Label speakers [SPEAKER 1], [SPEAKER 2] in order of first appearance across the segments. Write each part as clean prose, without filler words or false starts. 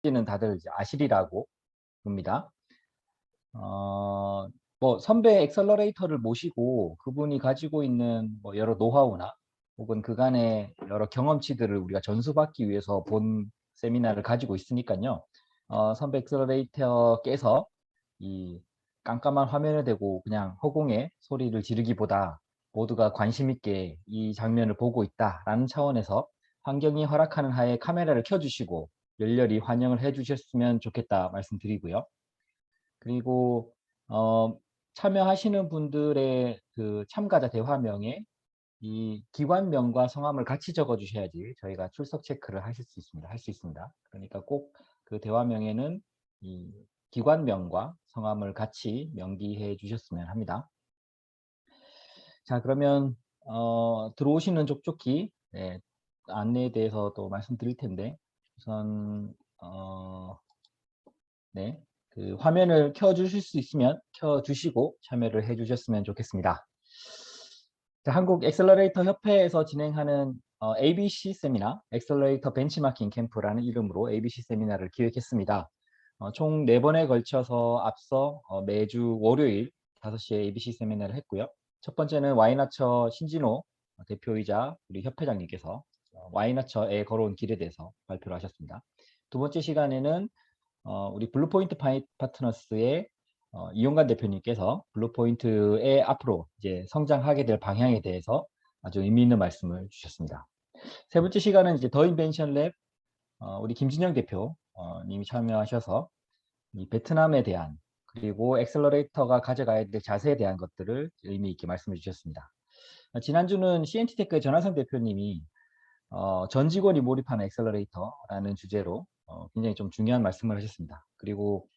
[SPEAKER 1] 는 다들 이제 아시리라고 봅니다. 뭐 선배 엑셀러레이터를 모시고 그분이 가지고 있는 뭐 여러 노하우나 혹은 그간의 여러 경험치들을 우리가 전수받기 위해서 본 세미나를 가지고 있으니까요. 선배 엑셀러레이터께서 이 깜깜한 화면에 대고 그냥 허공에 소리를 지르기보다 모두가 관심 있게 이 장면을 보고 있다라는 차원에서 환경이 허락하는 하에 카메라를 켜주시고 열렬히 환영을 해주셨으면 좋겠다 말씀드리고요. 그리고 참여하시는 분들의 그 참가자 대화명에 이 기관명과 성함을 같이 적어 주셔야지 저희가 출석 체크를 하실 수 있습니다. 할 수 있습니다. 그러니까 꼭 그 대화명에는 이 기관명과 성함을 같이 명기해 주셨으면 합니다. 자, 그러면 들어오시는 족족히 네, 안내에 대해서 또 말씀드릴 텐데 우선 네, 그 화면을 켜주실 수 있으면 켜주시고 참여를 해주셨으면 좋겠습니다. 자, 한국 엑셀러레이터 협회에서 진행하는 ABC 세미나, 엑셀러레이터 벤치마킹 캠프라는 이름으로 ABC 세미나를 기획했습니다. 총 4번에 걸쳐서 앞서 매주 월요일 5시에 ABC 세미나를 했고요. 첫 번째는 와이나처 신진호 대표이자 우리 협회장님께서 와이나처에 걸어온 길에 대해서 발표를 하셨습니다. 두 번째 시간에는 우리 블루포인트 파트너스의 이용관 대표님께서 블루포인트의 앞으로 이제 성장하게 될 방향에 대해서 아주 의미 있는 말씀을 주셨습니다. 세 번째 시간은 이제 더 인벤션 랩 우리 김진영 대표 님이 참여하셔서 이 베트남에 대한 그리고 엑셀러레이터가 가져가야 될 자세에 대한 것들을 의미 있게 말씀해 주셨습니다. 지난주는 CNT테크의 전하성 대표님이 전 직원이 몰입하는 엑셀러레이터라는 주제로 굉장히 좀 중요한 말씀을 하셨습니다. 그리고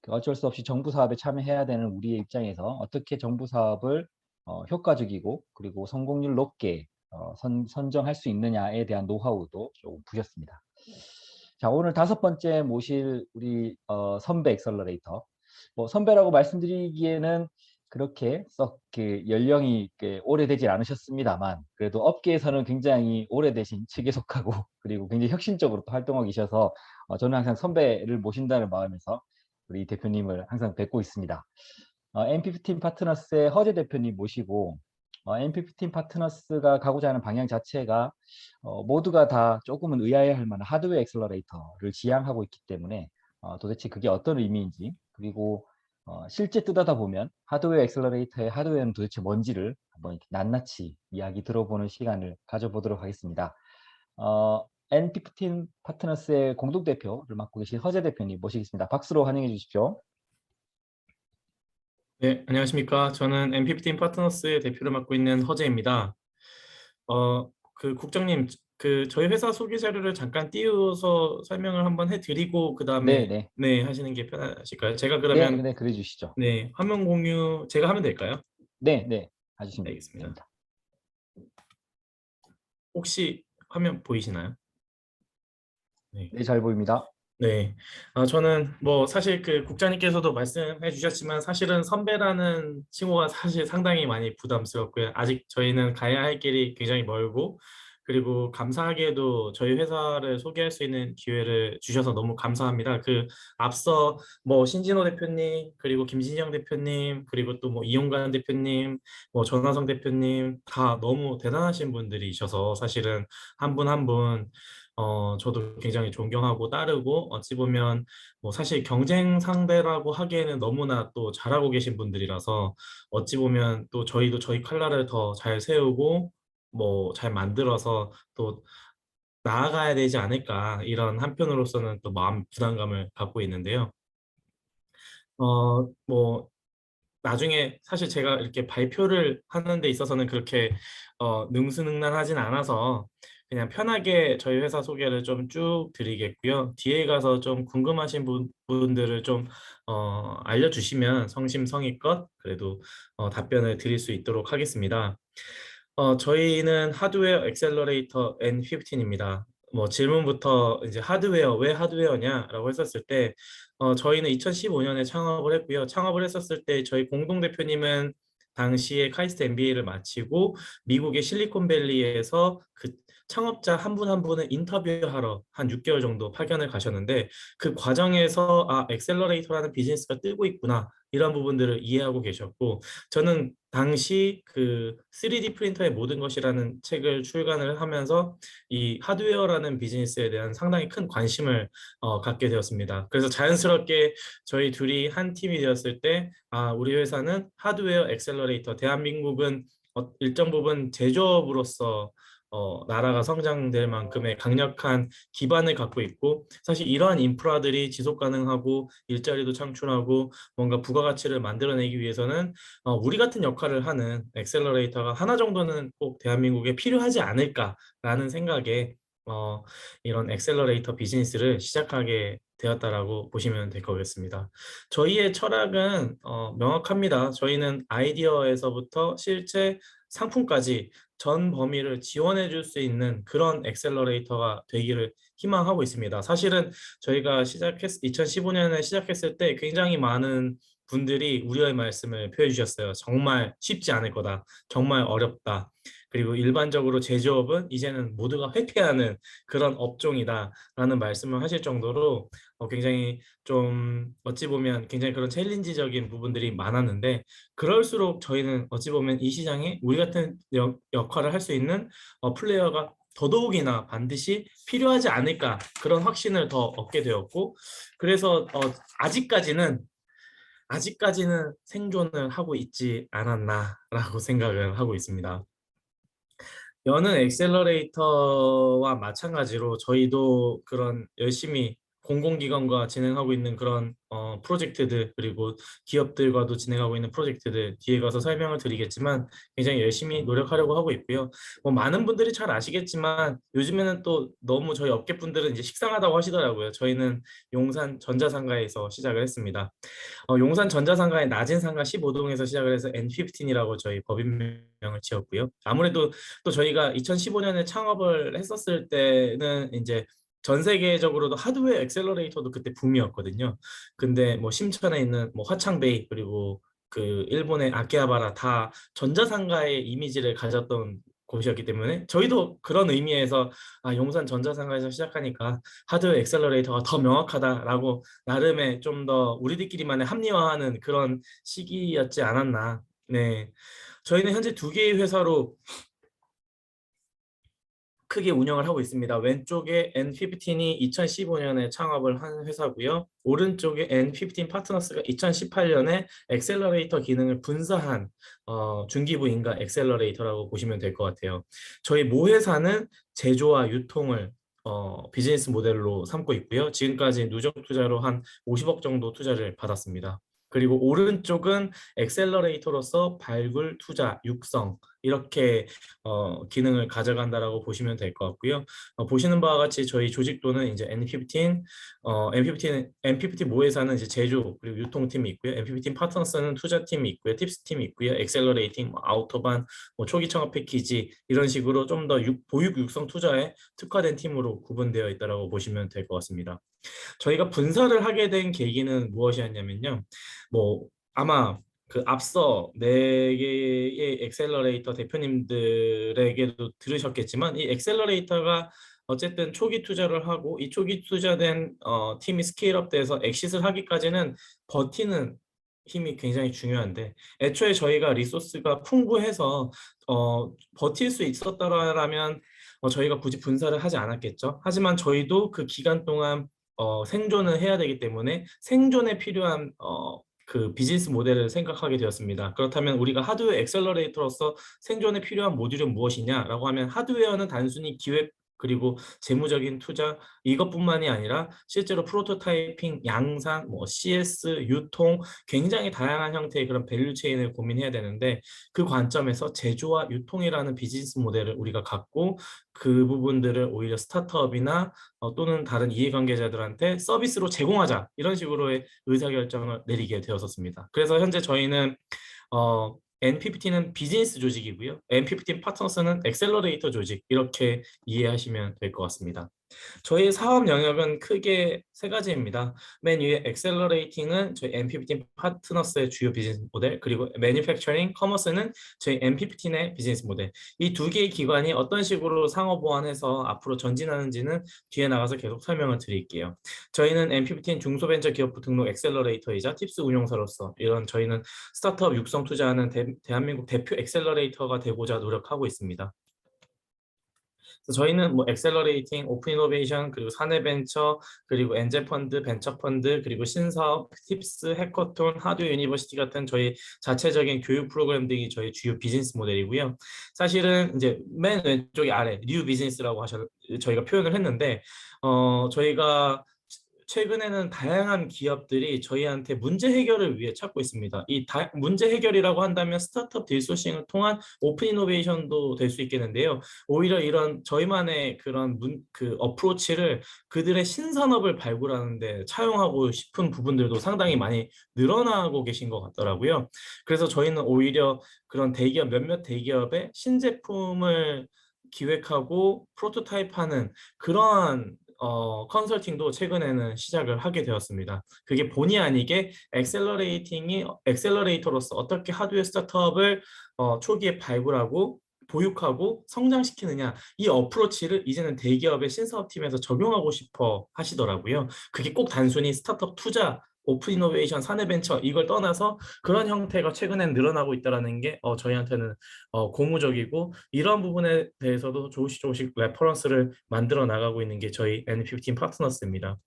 [SPEAKER 1] 어쩔 수 없이 정부 사업에 참여해야 되는 우리의 입장에서 어떻게 정부 사업을 효과적이고 그리고 성공률 높게 선정할 수 있느냐에 대한 노하우도 조금 부셨습니다. 자, 오늘 5번째 모실 우리 선배 엑셀러레이터. 뭐 선배라고 말씀드리기에는 그렇게 썩 연령이 오래되질 않으셨습니다만 그래도 업계에서는 굉장히 오래되신 측에 속하고 그리고 굉장히 혁신적으로 또 활동하고 계셔서 저는 항상 선배를 모신다는 마음에서 우리 대표님을 항상 뵙고 있습니다. MP15 파트너스의 허재 대표님 모시고 MP15 파트너스가 가고자 하는 방향 자체가 모두가 다 조금은 의아해할 만한 하드웨어 엑셀러레이터를 지향하고 있기 때문에 도대체 그게 어떤 의미인지 그리고 실제 뜯어다 보면 하드웨어 엑셀러레이터의 하드웨어는 도대체 뭔지를 한번 이렇게 낱낱이 이야기 들어보는 시간을 가져보도록 하겠습니다. N15 파트너스의 공동대표를 맡고 계신 허재 대표님 모시겠습니다. 박수로 환영해 주십시오.
[SPEAKER 2] 네, 안녕하십니까. 저는 MP15 파트너스의 대표를 맡고 있는 허재입니다. 국장님, 저희 회사 소개 자료를 잠깐 띄워서 설명을 한번 해드리고 그
[SPEAKER 1] 네,
[SPEAKER 2] 다음에
[SPEAKER 1] 네.
[SPEAKER 2] 네 하시는 게 편하실까요? 제가
[SPEAKER 1] 네,
[SPEAKER 2] 그러면
[SPEAKER 1] 네, 그래 주시죠.
[SPEAKER 2] 네 화면 공유 제가 하면 될까요?
[SPEAKER 1] 네, 네. 해주시면
[SPEAKER 2] 알겠습니다.
[SPEAKER 1] 됩니다.
[SPEAKER 2] 혹시 화면 보이시나요? 네.
[SPEAKER 1] 네, 잘 보입니다.
[SPEAKER 2] 네, 저는 뭐 사실 국장님께서도 말씀해 주셨지만 사실은 선배라는 칭호가 사실 상당히 많이 부담스럽고요. 아직 저희는 가야 할 길이 굉장히 멀고 그리고 감사하게도 저희 회사를 소개할 수 있는 기회를 주셔서 너무 감사합니다. 앞서 뭐 신진호 대표님 그리고 김진영 대표님 그리고 또 뭐 이용관 대표님 뭐 전화성 대표님 다 너무 대단하신 분들이셔서 사실은 한 분 한 분 저도 굉장히 존경하고 따르고 어찌 보면 뭐 사실 경쟁 상대라고 하기에는 너무나 또 잘하고 계신 분들이라서 어찌 보면 또 저희도 저희 칼날을 더 잘 세우고 뭐 잘 만들어서 또 나아가야 되지 않을까 이런 한편으로서는 또 마음 부담감을 갖고 있는데요. 뭐 나중에 사실 제가 이렇게 발표를 하는 데 있어서는 그렇게 능수능란하진 않아서 그냥 편하게 저희 회사 소개를 좀 쭉 드리겠고요. 뒤에 가서 좀 궁금하신 분들을 좀 알려주시면 성심성의껏 그래도 답변을 드릴 수 있도록 하겠습니다. 저희는 하드웨어 엑셀러레이터 N15입니다. 뭐 질문부터 이제 하드웨어, 왜 하드웨어냐라고 했었을 때 저희는 2015년에 창업을 했고요. 창업을 했었을 때 저희 공동대표님은 당시에 카이스트 MBA를 마치고 미국의 실리콘밸리에서 창업자 한 분 한 분을 인터뷰하러 한 6개월 정도 파견을 가셨는데 그 과정에서 엑셀러레이터라는 비즈니스가 뜨고 있구나 이런 부분들을 이해하고 계셨고 저는 당시 그 3D 프린터의 모든 것이라는 책을 출간을 하면서 이 하드웨어라는 비즈니스에 대한 상당히 큰 관심을 갖게 되었습니다. 그래서 자연스럽게 저희 둘이 한 팀이 되었을 때 우리 회사는 하드웨어 엑셀러레이터 대한민국은 일정 부분 제조업으로서 나라가 성장될 만큼의 강력한 기반을 갖고 있고 사실 이러한 인프라들이 지속 가능하고 일자리도 창출하고 뭔가 부가가치를 만들어내기 위해서는 우리 같은 역할을 하는 엑셀러레이터가 하나 정도는 꼭 대한민국에 필요하지 않을까라는 생각에 이런 엑셀러레이터 비즈니스를 시작하게 되었다라고 보시면 될 거겠습니다. 저희의 철학은 명확합니다. 저희는 아이디어에서부터 실제 상품까지 전 범위를 지원해 줄 수 있는 그런 엑셀러레이터가 되기를 희망하고 있습니다. 사실은 저희가 2015년에 시작했을 때 굉장히 많은 분들이 우려의 말씀을 표해 주셨어요. 정말 쉽지 않을 거다. 정말 어렵다. 그리고 일반적으로 제조업은 이제는 모두가 회피하는 그런 업종이다라는 말씀을 하실 정도로 굉장히 좀 어찌 보면 굉장히 그런 챌린지적인 부분들이 많았는데 그럴수록 저희는 어찌 보면 이 시장에 우리 같은 역할을 할 수 있는 플레이어가 더더욱이나 반드시 필요하지 않을까 그런 확신을 더 얻게 되었고 그래서 아직까지는 생존을 하고 있지 않았나라고 생각을 하고 있습니다. 여는 엑셀러레이터와 마찬가지로 저희도 그런 열심히 공공기관과 진행하고 있는 그런 프로젝트들 그리고 기업들과도 진행하고 있는 프로젝트들 뒤에 가서 설명을 드리겠지만 굉장히 열심히 노력하려고 하고 있고요. 많은 분들이 잘 아시겠지만 요즘에는 또 너무 저희 업계 분들은 이제 식상하다고 하시더라고요. 저희는 용산 전자상가에서 시작을 했습니다. 용산 전자상가의 낮은 상가 15동에서 시작을 해서 N15이라고 저희 법인명을 지었고요. 아무래도 또 저희가 2015년에 창업을 했었을 때는 이제 전 세계적으로도 하드웨어 엑셀러레이터도 그때 붐이었거든요. 근데 뭐 심천에 있는 뭐 화창베이 그리고 그 일본의 아키하바라 다 전자상가의 이미지를 가졌던 곳이었기 때문에 저희도 그런 의미에서 용산 전자상가에서 시작하니까 하드웨어 엑셀러레이터가 더 명확하다라고 나름의 좀 더 우리들끼리만의 합리화하는 그런 시기였지 않았나. 네, 저희는 현재 두 개의 회사로 크게 운영을 하고 있습니다. 왼쪽에 N15이 2015년에 창업을 한 회사고요. 오른쪽에 N15 파트너스가 2018년에 엑셀러레이터 기능을 분사한 중기부 인가 엑셀러레이터라고 보시면 될 것 같아요. 저희 모 회사는 제조와 유통을 비즈니스 모델로 삼고 있고요. 지금까지 누적 투자로 한 50억 정도 투자를 받았습니다. 그리고 오른쪽은 엑셀러레이터로서 발굴, 투자, 육성 이렇게 기능을 가져간다라고 보시면 될 것 같고요. 보시는 바와 같이 저희 조직도는 이제 N15 모회사는 이제 제조 그리고 유통팀이 있고요. N15 파트너스는 투자팀이 있고요. 팁스팀이 있고요. 엑셀러레이팅, 아우터반, 초기 창업 패키지 이런 식으로 좀 더 보육 육성 투자에 특화된 팀으로 구분되어 있다고 보시면 될 것 같습니다. 저희가 분사를 하게 된 계기는 무엇이었냐면요. 아마 그 앞서 네 개의 엑셀러레이터 대표님들에게도 들으셨겠지만 이 엑셀러레이터가 어쨌든 초기 투자를 하고 이 초기 투자된 팀이 스케일업 돼서 엑싯을 하기까지는 버티는 힘이 굉장히 중요한데 애초에 저희가 리소스가 풍부해서 버틸 수 있었다라면 저희가 굳이 분사를 하지 않았겠죠. 하지만 저희도 그 기간 동안 생존을 해야 되기 때문에 생존에 필요한 그 비즈니스 모델을 생각하게 되었습니다. 그렇다면 우리가 하드웨어 엑셀러레이터로서 생존에 필요한 모듈은 무엇이냐라고 하면 하드웨어는 단순히 기획 그리고 재무적인 투자 이것뿐만이 아니라 실제로 프로토타이핑, 양산, CS, 유통 굉장히 다양한 형태의 그런 밸류 체인을 고민해야 되는데 그 관점에서 제조와 유통이라는 비즈니스 모델을 우리가 갖고 그 부분들을 오히려 스타트업이나 또는 다른 이해관계자들한테 서비스로 제공하자 이런 식으로의 의사결정을 내리게 되었었습니다. 그래서 현재 저희는 N15는 비즈니스 조직이고요. N15 파트너스는 엑셀러레이터 조직 이렇게 이해하시면 될 것 같습니다. 저희 사업 영역은 크게 세 가지입니다. 맨 위에 엑셀러레이팅은 저희 MP15 파트너스의 주요 비즈니스 모델, 그리고 매니팩처링, 커머스는 저희 MP15의 비즈니스 모델. 이 두 개의 기관이 어떤 식으로 상호 보완해서 앞으로 전진하는지는 뒤에 나가서 계속 설명을 드릴게요. 저희는 MP15 중소벤처기업부 등록 엑셀러레이터이자 팁스 운용사로서 이런 저희는 스타트업 육성 투자하는 대한민국 대표 엑셀러레이터가 되고자 노력하고 있습니다. 그래서 저희는 뭐 엑셀러레이팅, 오픈 이노베이션, 그리고 사내 벤처, 그리고 엔젤 펀드, 벤처 펀드, 그리고 신사업, 팁스, 해커톤, 하드웨어 유니버시티 같은 저희 자체적인 교육 프로그램 등이 저희 주요 비즈니스 모델이고요. 사실은 이제 맨 왼쪽에 아래 뉴 비즈니스라고 저희가 표현을 했는데 저희가 최근에는 다양한 기업들이 저희한테 문제 해결을 위해 찾고 있습니다. 문제 해결이라고 한다면 스타트업 딜소싱을 통한 오픈 이노베이션도 될 수 있겠는데요. 오히려 이런 저희만의 그런 그 어프로치를 그들의 신산업을 발굴하는데 차용하고 싶은 부분들도 상당히 많이 늘어나고 계신 것 같더라고요. 그래서 저희는 오히려 그런 몇몇 대기업의 신제품을 기획하고 프로토타입하는 그러한 컨설팅도 최근에는 시작을 하게 되었습니다. 그게 본의 아니게 엑셀러레이터로서 어떻게 하드웨어 스타트업을 초기에 발굴하고 보육하고 성장시키느냐, 이 어프로치를 이제는 대기업의 신사업팀에서 적용하고 싶어 하시더라고요. 그게 꼭 단순히 스타트업 투자, 오픈 이노베이션, 사내 벤처 이걸 떠나서 그런 형태가 최근엔 늘어나고 있다는 게 저희한테는 고무적이고, 이런 부분에 대해서도 조금씩 레퍼런스를 만들어 나가고 있는 게 저희 N15 파트너스입니다.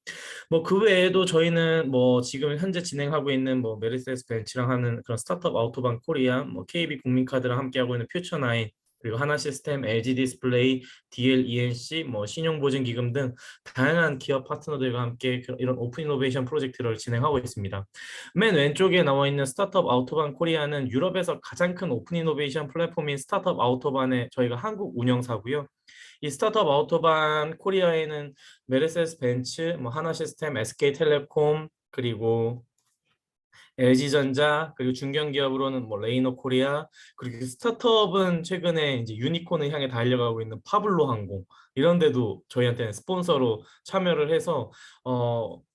[SPEAKER 2] 뭐 그 외에도 저희는 뭐 지금 현재 진행하고 있는 뭐 메르세데스 벤츠랑 하는 그런 스타트업 아우토반 코리아, 뭐 KB 국민카드랑 함께하고 있는 퓨처나인, 그리고 하나시스템, LG 디스플레이, DL ENC, 뭐 신용보증기금 등 다양한 기업 파트너들과 함께 이런 오픈 이노베이션 프로젝트를 진행하고 있습니다. 맨 왼쪽에 나와 있는 스타트업 아우토반 코리아는 유럽에서 가장 큰 오픈 이노베이션 플랫폼인 스타트업 아우토반의 저희가 한국 운영사고요. 이 스타트업 아우토반 코리아에는 메르세데스 벤츠, 뭐 하나시스템, SK텔레콤, 그리고 LG전자, 그리고 중견기업으로는 뭐 레이노 코리아, 그리고 스타트업은 최근에 이제 유니콘을 향해 달려가고 있는 파블로 항공, 이런 데도 저희한테는 스폰서로 참여를 해서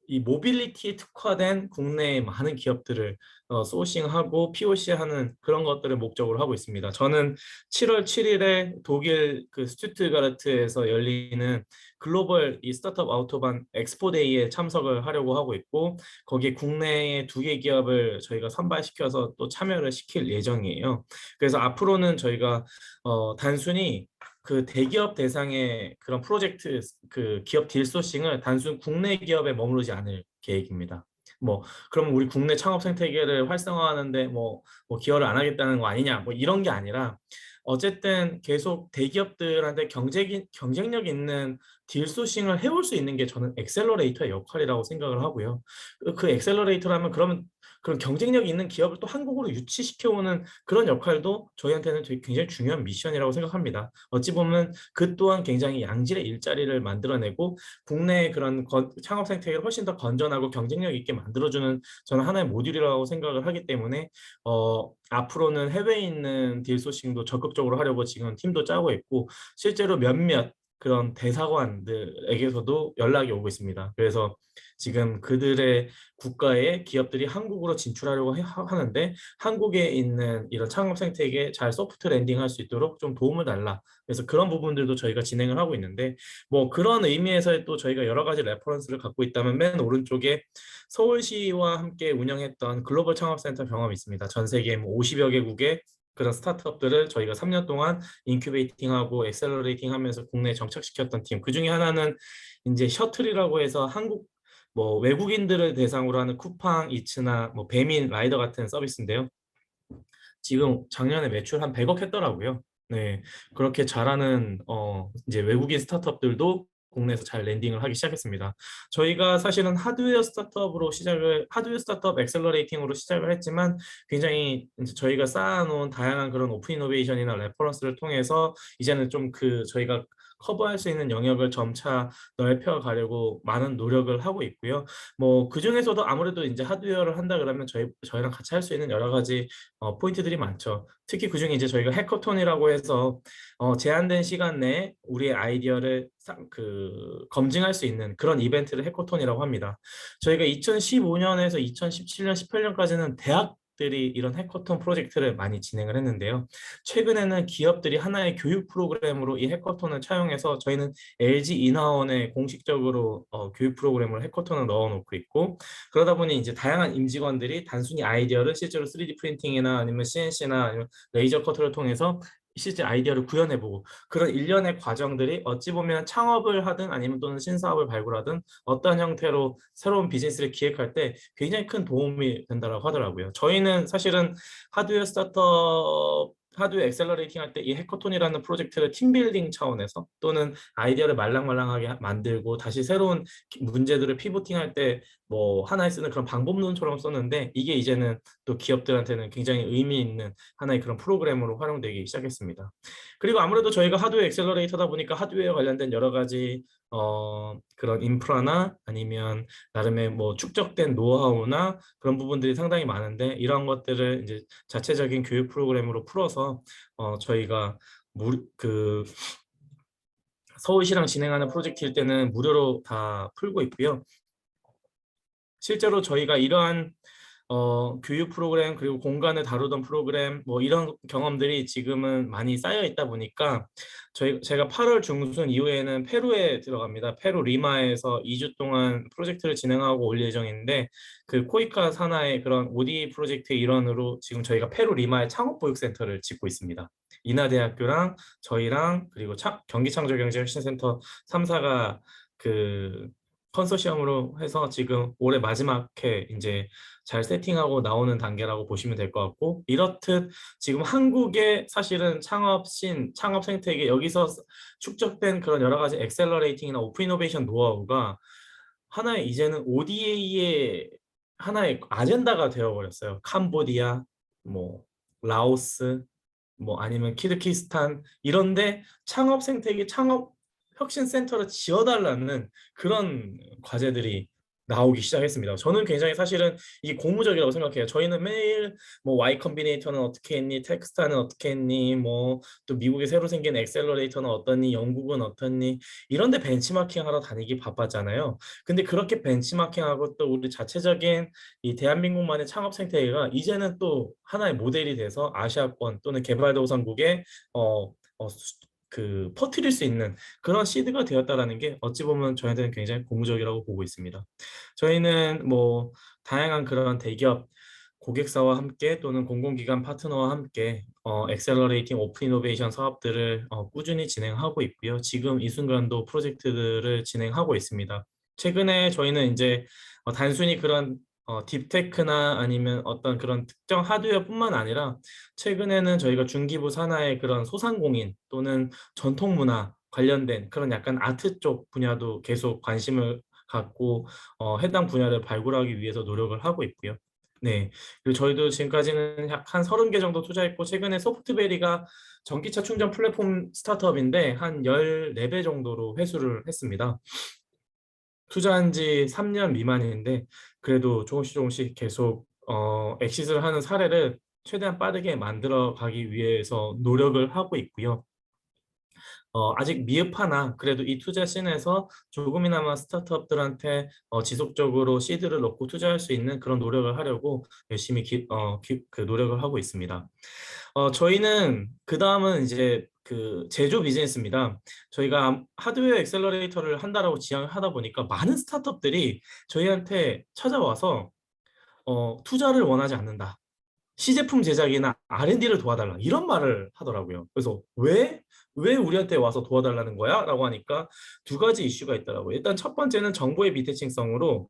[SPEAKER 2] 이 모빌리티에 특화된 국내의 많은 기업들을 소싱하고 POC하는 그런 것들을 목적으로 하고 있습니다. 저는 7월 7일에 독일 그 스투트가르트에서 열리는 글로벌 이 스타트업 아우토반 엑스포데이에 참석을 하려고 하고 있고, 거기에 국내의 두 개 기업을 저희가 선발시켜서 또 참여를 시킬 예정이에요. 그래서 앞으로는 저희가 단순히 그 대기업 대상의 그런 프로젝트, 그 기업 딜 소싱을 단순 국내 기업에 머무르지 않을 계획입니다. 뭐 그럼 우리 국내 창업 생태계를 활성화하는데 뭐 기여를 안 하겠다는 거 아니냐, 뭐 이런 게 아니라 어쨌든 계속 대기업들한테 경쟁력 있는 딜 소싱을 해올 수 있는 게 저는 엑셀러레이터의 역할이라고 생각을 하고요. 그 엑셀러레이터라면 그러면 그런 경쟁력 있는 기업을 또 한국으로 유치시켜오는 그런 역할도 저희한테는 되게 굉장히 중요한 미션이라고 생각합니다. 어찌 보면 그 또한 굉장히 양질의 일자리를 만들어내고 국내의 그런 창업 생태계를 훨씬 더 건전하고 경쟁력 있게 만들어주는 저는 하나의 모듈이라고 생각을 하기 때문에 앞으로는 해외에 있는 딜 소싱도 적극적으로 하려고 지금 팀도 짜고 있고, 실제로 몇몇 그런 대사관들에게서도 연락이 오고 있습니다. 그래서 지금 그들의 국가의 기업들이 한국으로 진출하려고 하는데 한국에 있는 이런 창업 생태계에 잘 소프트 랜딩할 수 있도록 좀 도움을 달라. 그래서 그런 부분들도 저희가 진행을 하고 있는데, 뭐 그런 의미에서 또 저희가 여러 가지 레퍼런스를 갖고 있다면 맨 오른쪽에 서울시와 함께 운영했던 글로벌 창업센터 경험이 있습니다. 전 세계 뭐 50여 개국의 그런 스타트업들을 저희가 3년 동안 인큐베이팅하고 엑셀러레이팅하면서 국내에 정착시켰던 팀. 그 중에 하나는 이제 셔틀이라고 해서 한국 뭐 외국인들을 대상으로 하는 쿠팡 이츠나 뭐 배민 라이더 같은 서비스인데요. 지금 작년에 매출 한 100억 했더라고요. 네, 그렇게 잘하는 이제 외국인 스타트업들도 국내에서 잘 랜딩을 하기 시작했습니다. 저희가 사실은 하드웨어 스타트업 엑셀러레이팅으로 시작을 했지만 굉장히 이제 저희가 쌓아놓은 다양한 그런 오픈 이노베이션이나 레퍼런스를 통해서 이제는 좀 저희가 커버할 수 있는 영역을 점차 넓혀가려고 많은 노력을 하고 있고요. 뭐 그중에서도 아무래도 이제 하드웨어를 한다 그러면 저희랑 같이 할 수 있는 여러 가지 포인트들이 많죠. 특히 그중에 이제 저희가 해커톤이라고 해서 제한된 시간 내에 우리의 아이디어를 검증할 수 있는 그런 이벤트를 해커톤이라고 합니다. 저희가 2015년에서 2017년, 18년까지는 대학들이 이런 해커톤 프로젝트를 많이 진행을 했는데요. 최근에는 기업들이 하나의 교육 프로그램으로 이 해커톤을 차용해서 저희는 LG 인하원에 공식적으로 교육 프로그램을 해커톤을 넣어놓고 있고, 그러다 보니 이제 다양한 임직원들이 단순히 아이디어를 실제로 3D 프린팅이나 아니면 CNC나 아니면 레이저 커터를 통해서 실제 아이디어를 구현해보고, 그런 일련의 과정들이 어찌 보면 창업을 하든 아니면 또는 신사업을 발굴하든 어떤 형태로 새로운 비즈니스를 기획할 때 굉장히 큰 도움이 된다고 하더라고요. 저희는 사실은 하드웨어 스타트업 하드웨어 엑셀러레이팅 할 때 이 해커톤이라는 프로젝트를 팀빌딩 차원에서 또는 아이디어를 말랑말랑하게 만들고 다시 새로운 문제들을 피보팅할 때 뭐 하나에 쓰는 그런 방법론처럼 썼는데, 이게 이제는 또 기업들한테는 굉장히 의미 있는 하나의 그런 프로그램으로 활용되기 시작했습니다. 그리고 아무래도 저희가 하드웨어 엑셀러레이터다 보니까 하드웨어 관련된 여러 가지 그런 인프라나 아니면 나름의 뭐 축적된 노하우나 그런 부분들이 상당히 많은데, 이런 것들을 이제 자체적인 교육 프로그램으로 풀어서 저희가 서울시랑 진행하는 프로젝트일 때는 무료로 다 풀고 있고요. 실제로 저희가 이러한 교육 프로그램 그리고 공간을 다루던 프로그램 뭐 이런 경험들이 지금은 많이 쌓여 있다 보니까 제가 8월 중순 이후에는 페루에 들어갑니다. 페루 리마에서 2주 동안 프로젝트를 진행하고 올 예정인데, 그 코이카 산하의 그런 OD 프로젝트의 일환으로 지금 저희가 페루 리마의 창업보육센터를 짓고 있습니다. 인하대학교랑 저희랑 그리고 경기창조경제혁신센터 3사가 그 컨소시엄으로 해서 지금 올해 마지막 해 이제 잘 세팅하고 나오는 단계라고 보시면 될 것 같고, 이렇듯 지금 한국의 사실은 창업 생태계 여기서 축적된 그런 여러 가지 엑셀러레이팅이나 오픈 이노베이션 노하우가 하나의 이제는 ODA의 하나의 아젠다가 되어버렸어요. 캄보디아, 뭐 라오스, 뭐 아니면 키르기스탄 이런데 창업 생태계 창업 혁신 센터를 지어달라는 그런 과제들이 나오기 시작했습니다. 저는 굉장히 사실은 이 고무적이라고 생각해요. 저희는 매일 뭐 Y 컴비네이터는 어떻게 했니, 텍스타는 어떻게 했니, 뭐 또 미국에 새로 생긴 엑셀러레이터는 어떠니, 영국은 어떠니, 이런데 벤치마킹 하러 다니기 바빴잖아요. 근데 그렇게 벤치마킹하고 또 우리 자체적인 이 대한민국만의 창업 생태계가 이제는 또 하나의 모델이 돼서 아시아권 또는 개발도상국에 어, 어, 퍼뜨릴 수 있는 그런 시드가 되었다라는 게 어찌 보면 저희한테는 굉장히 고무적이라고 보고 있습니다. 저희는 뭐 다양한 그런 대기업 고객사와 함께 또는 공공기관 파트너와 함께 엑셀러레이팅 오픈 이노베이션 사업들을 꾸준히 진행하고 있고요. 지금 이 순간도 프로젝트들을 진행하고 있습니다. 최근에 저희는 이제 단순히 그런 딥테크나 아니면 어떤 그런 특정 하드웨어뿐만 아니라 최근에는 저희가 중기부 산하의 그런 소상공인 또는 전통문화 관련된 그런 약간 아트 쪽 분야도 계속 관심을 갖고 해당 분야를 발굴하기 위해서 노력을 하고 있고요. 네. 그리고 저희도 지금까지는 약 한 30개 정도 투자했고, 최근에 소프트베리가 전기차 충전 플랫폼 스타트업인데 한 14배 정도로 회수를 했습니다. 투자한 지 3년 미만인데 그래도 조금씩 조금씩 계속 엑시트를 하는 사례를 최대한 빠르게 만들어 가기 위해서 노력을 하고 있고요. 아직 미흡하나 그래도 이 투자 씬에서 조금이나마 스타트업들한테 지속적으로 시드를 넣고 투자할 수 있는 그런 노력을 하려고 열심히 그 노력을 하고 있습니다. 저희는 그 다음은 이제 그 제조 비즈니스입니다. 저희가 하드웨어 엑셀러레이터를 한다라고 지향을 하다 보니까 많은 스타트업들이 저희한테 찾아와서 투자를 원하지 않는다, 시제품 제작이나 R&D를 도와달라, 이런 말을 하더라고요. 그래서 왜 우리한테 와서 도와달라는 거야? 라고 하니까 두 가지 이슈가 있더라고요. 일단 첫 번째는 정보의 비대칭성으로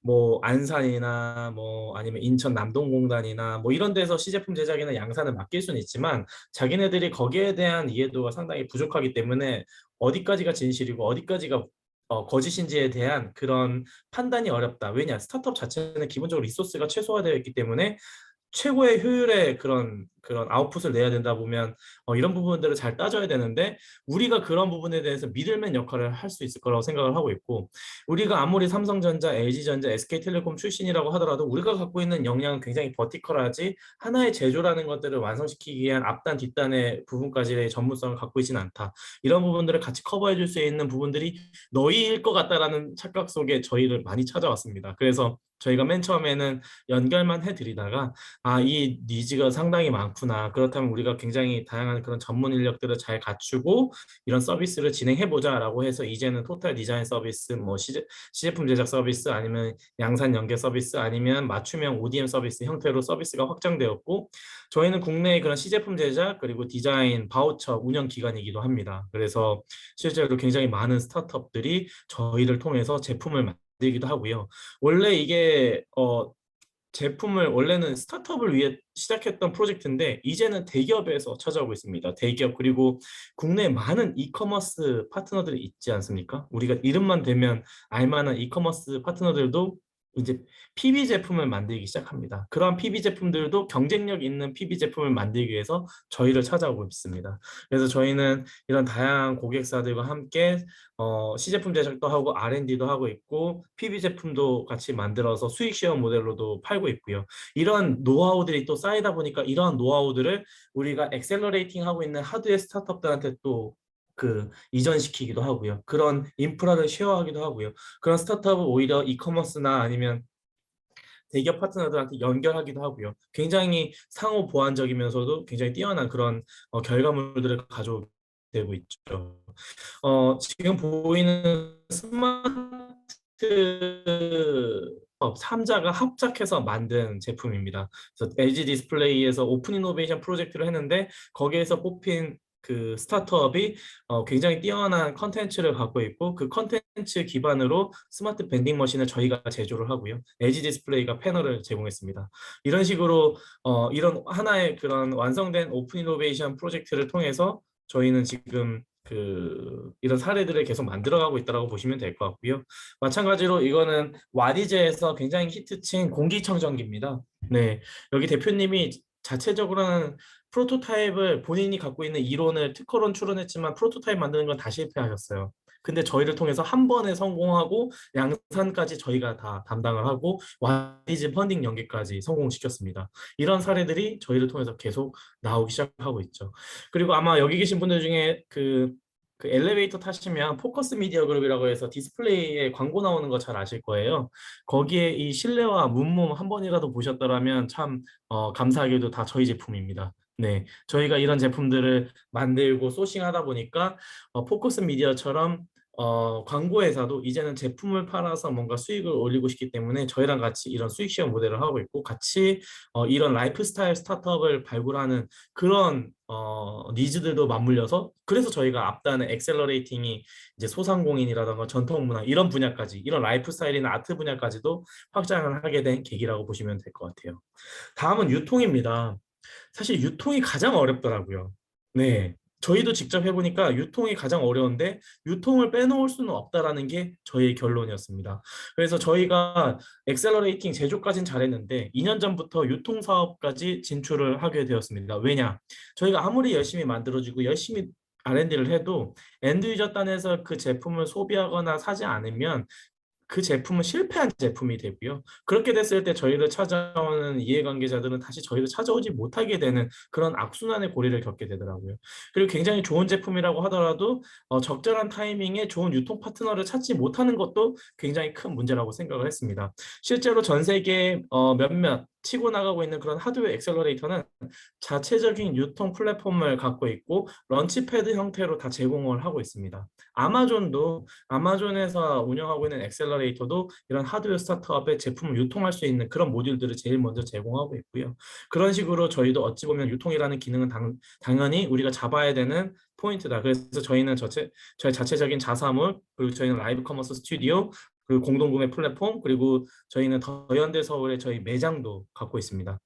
[SPEAKER 2] 뭐 안산이나 뭐 아니면 인천 남동공단이나 뭐 이런 데서 시제품 제작이나 양산을 맡길 수는 있지만 자기네들이 거기에 대한 이해도가 상당히 부족하기 때문에 어디까지가 진실이고 어디까지가 거짓인지에 대한 그런 판단이 어렵다. 왜냐? 스타트업 자체는 기본적으로 리소스가 최소화되어 있기 때문에 최고의 효율의 그런 그런 아웃풋을 내야 된다 보면 이런 부분들을 잘 따져야 되는데 우리가 그런 부분에 대해서 미들맨 역할을 할 수 있을 거라고 생각을 하고 있고 우리가 아무리 삼성전자, LG전자, SK텔레콤 출신이라고 하더라도 우리가 갖고 있는 역량은 굉장히 버티컬하지 하나의 제조라는 것들을 완성시키기 위한 앞단, 뒷단의 부분까지의 전문성을 갖고 있지는 않다. 이런 부분들을 같이 커버해 줄 수 있는 부분들이 너희일 것 같다라는 착각 속에 저희를 많이 찾아왔습니다. 그래서 저희가 맨 처음에는 연결만 해드리다가 이 니즈가 상당히 많구나. 그렇다면 우리가 굉장히 다양한 그런 전문 인력들을 잘 갖추고 이런 서비스를 진행해보자라고 해서 이제는 토탈 디자인 서비스, 뭐 시제품 제작 서비스 아니면 양산 연계 서비스 아니면 맞춤형 ODM 서비스 형태로 서비스가 확장되었고 저희는 국내의 그런 시제품 제작 그리고 디자인 바우처 운영 기관이기도 합니다. 그래서 실제로 굉장히 많은 스타트업들이 저희를 통해서 제품을 만들기도 하고요. 원래 이게 제품을 원래는 스타트업을 위해 시작했던 프로젝트인데 이제는 대기업에서 찾아오고 있습니다. 대기업 그리고 국내에 많은 이커머스 파트너들이 있지 않습니까? 우리가 이름만 대면 알만한 이커머스 파트너들도 이제 PB 제품을 만들기 시작합니다. 그러한 PB 제품들도 경쟁력 있는 PB 제품을 만들기 위해서 저희를 찾아오고 있습니다. 그래서 저희는 이런 다양한 고객사들과 함께 시제품 제작도 하고 R&D도 하고 있고 PB 제품도 같이 만들어서 수익 쉐어 모델로도 팔고 있고요. 이런 노하우들이 또 쌓이다 보니까 이러한 노하우들을 우리가 엑셀러레이팅 하고 있는 하드웨어 스타트업들한테 또 이전시키기도 하고요. 그런 인프라를 쉐어하기도 하고요. 그런 스타트업은 오히려 이커머스나 아니면 대기업 파트너들한테 연결하기도 하고요. 굉장히 상호 보완적이면서도 굉장히 뛰어난 그런 결과물들을 가져오고 있죠. 지금 보이는 스마트 3자가 합작해서 만든 제품입니다. 그래서 LG 디스플레이에서 오픈 이노베이션 프로젝트를 했는데 거기에서 뽑힌 그 스타트업이 굉장히 뛰어난 컨텐츠를 갖고 있고 그 컨텐츠 기반으로 스마트 밴딩 머신을 저희가 제조를 하고요. LG 디스플레이가 패널을 제공했습니다. 이런 식으로 이런 하나의 그런 완성된 오픈 이노베이션 프로젝트를 통해서 저희는 지금 이런 사례들을 계속 만들어가고 있다고 보시면 될 것 같고요. 마찬가지로 이거는 와디즈에서 굉장히 히트친 공기청정기입니다. 네, 여기 대표님이 자체적으로는 프로토타입을 본인이 갖고 있는 이론을 특허론 출원했지만 프로토타입 만드는 건 다 실패하셨어요. 근데 저희를 통해서 한 번에 성공하고 양산까지 저희가 다 담당을 하고 와디즈 펀딩 연계까지 성공시켰습니다. 이런 사례들이 저희를 통해서 계속 나오기 시작하고 있죠. 그리고 아마 여기 계신 분들 중에 그 엘리베이터 타시면 포커스 미디어 그룹이라고 해서 디스플레이에 광고 나오는 거 잘 아실 거예요. 거기에 이 실내와 문몸 한 번이라도 보셨더라면 참 감사하게도 다 저희 제품입니다. 네, 저희가 이런 제품들을 만들고 소싱하다 보니까 포커스 미디어처럼 광고 회사도 이제는 제품을 팔아서 뭔가 수익을 올리고 싶기 때문에 저희랑 같이 이런 수익 시험 모델을 하고 있고 같이 이런 라이프스타일 스타트업을 발굴하는 그런 니즈들도 맞물려서 그래서 저희가 앞단의 엑셀러레이팅이 이제 소상공인이라던가 전통문화 이런 분야까지 이런 라이프스타일이나 아트 분야까지도 확장을 하게 된 계기라고 보시면 될 것 같아요. 다음은 유통입니다. 사실 유통이 가장 어렵더라고요. 네. 저희도 직접 해보니까 유통이 가장 어려운데 유통을 빼놓을 수는 없다라는 게 저희의 결론이었습니다. 그래서 저희가 엑셀러레이팅 제조까지는 잘했는데 2년 전부터 유통 사업까지 진출을 하게 되었습니다. 왜냐? 저희가 아무리 열심히 만들어지고 열심히 R&D를 해도 엔드 유저 단에서 그 제품을 소비하거나 사지 않으면 그 제품은 실패한 제품이 되고요. 그렇게 됐을 때 저희를 찾아오는 이해관계자들은 다시 저희를 찾아오지 못하게 되는 그런 악순환의 고리를 겪게 되더라고요. 그리고 굉장히 좋은 제품이라고 하더라도 적절한 타이밍에 좋은 유통 파트너를 찾지 못하는 것도 굉장히 큰 문제라고 생각을 했습니다. 실제로 전 세계 몇몇 치고 나가고 있는 그런 하드웨어 엑셀러레이터는 자체적인 유통 플랫폼을 갖고 있고 런치패드 형태로 다 제공을 하고 있습니다. 아마존에서 운영하고 있는 엑셀러레이터도 이런 하드웨어 스타트업의 제품을 유통할 수 있는 그런 모듈들을 제일 먼저 제공하고 있고요. 그런 식으로 저희도 어찌 보면 유통이라는 기능은 당연히 우리가 잡아야 되는 포인트다. 그래서 저희는 저희 자체적인 자사몰, 그리고 저희는 라이브 커머스 스튜디오, 그리고 공동구매 플랫폼, 그리고 저희는 더현대 서울에 저희 매장도 갖고 있습니다.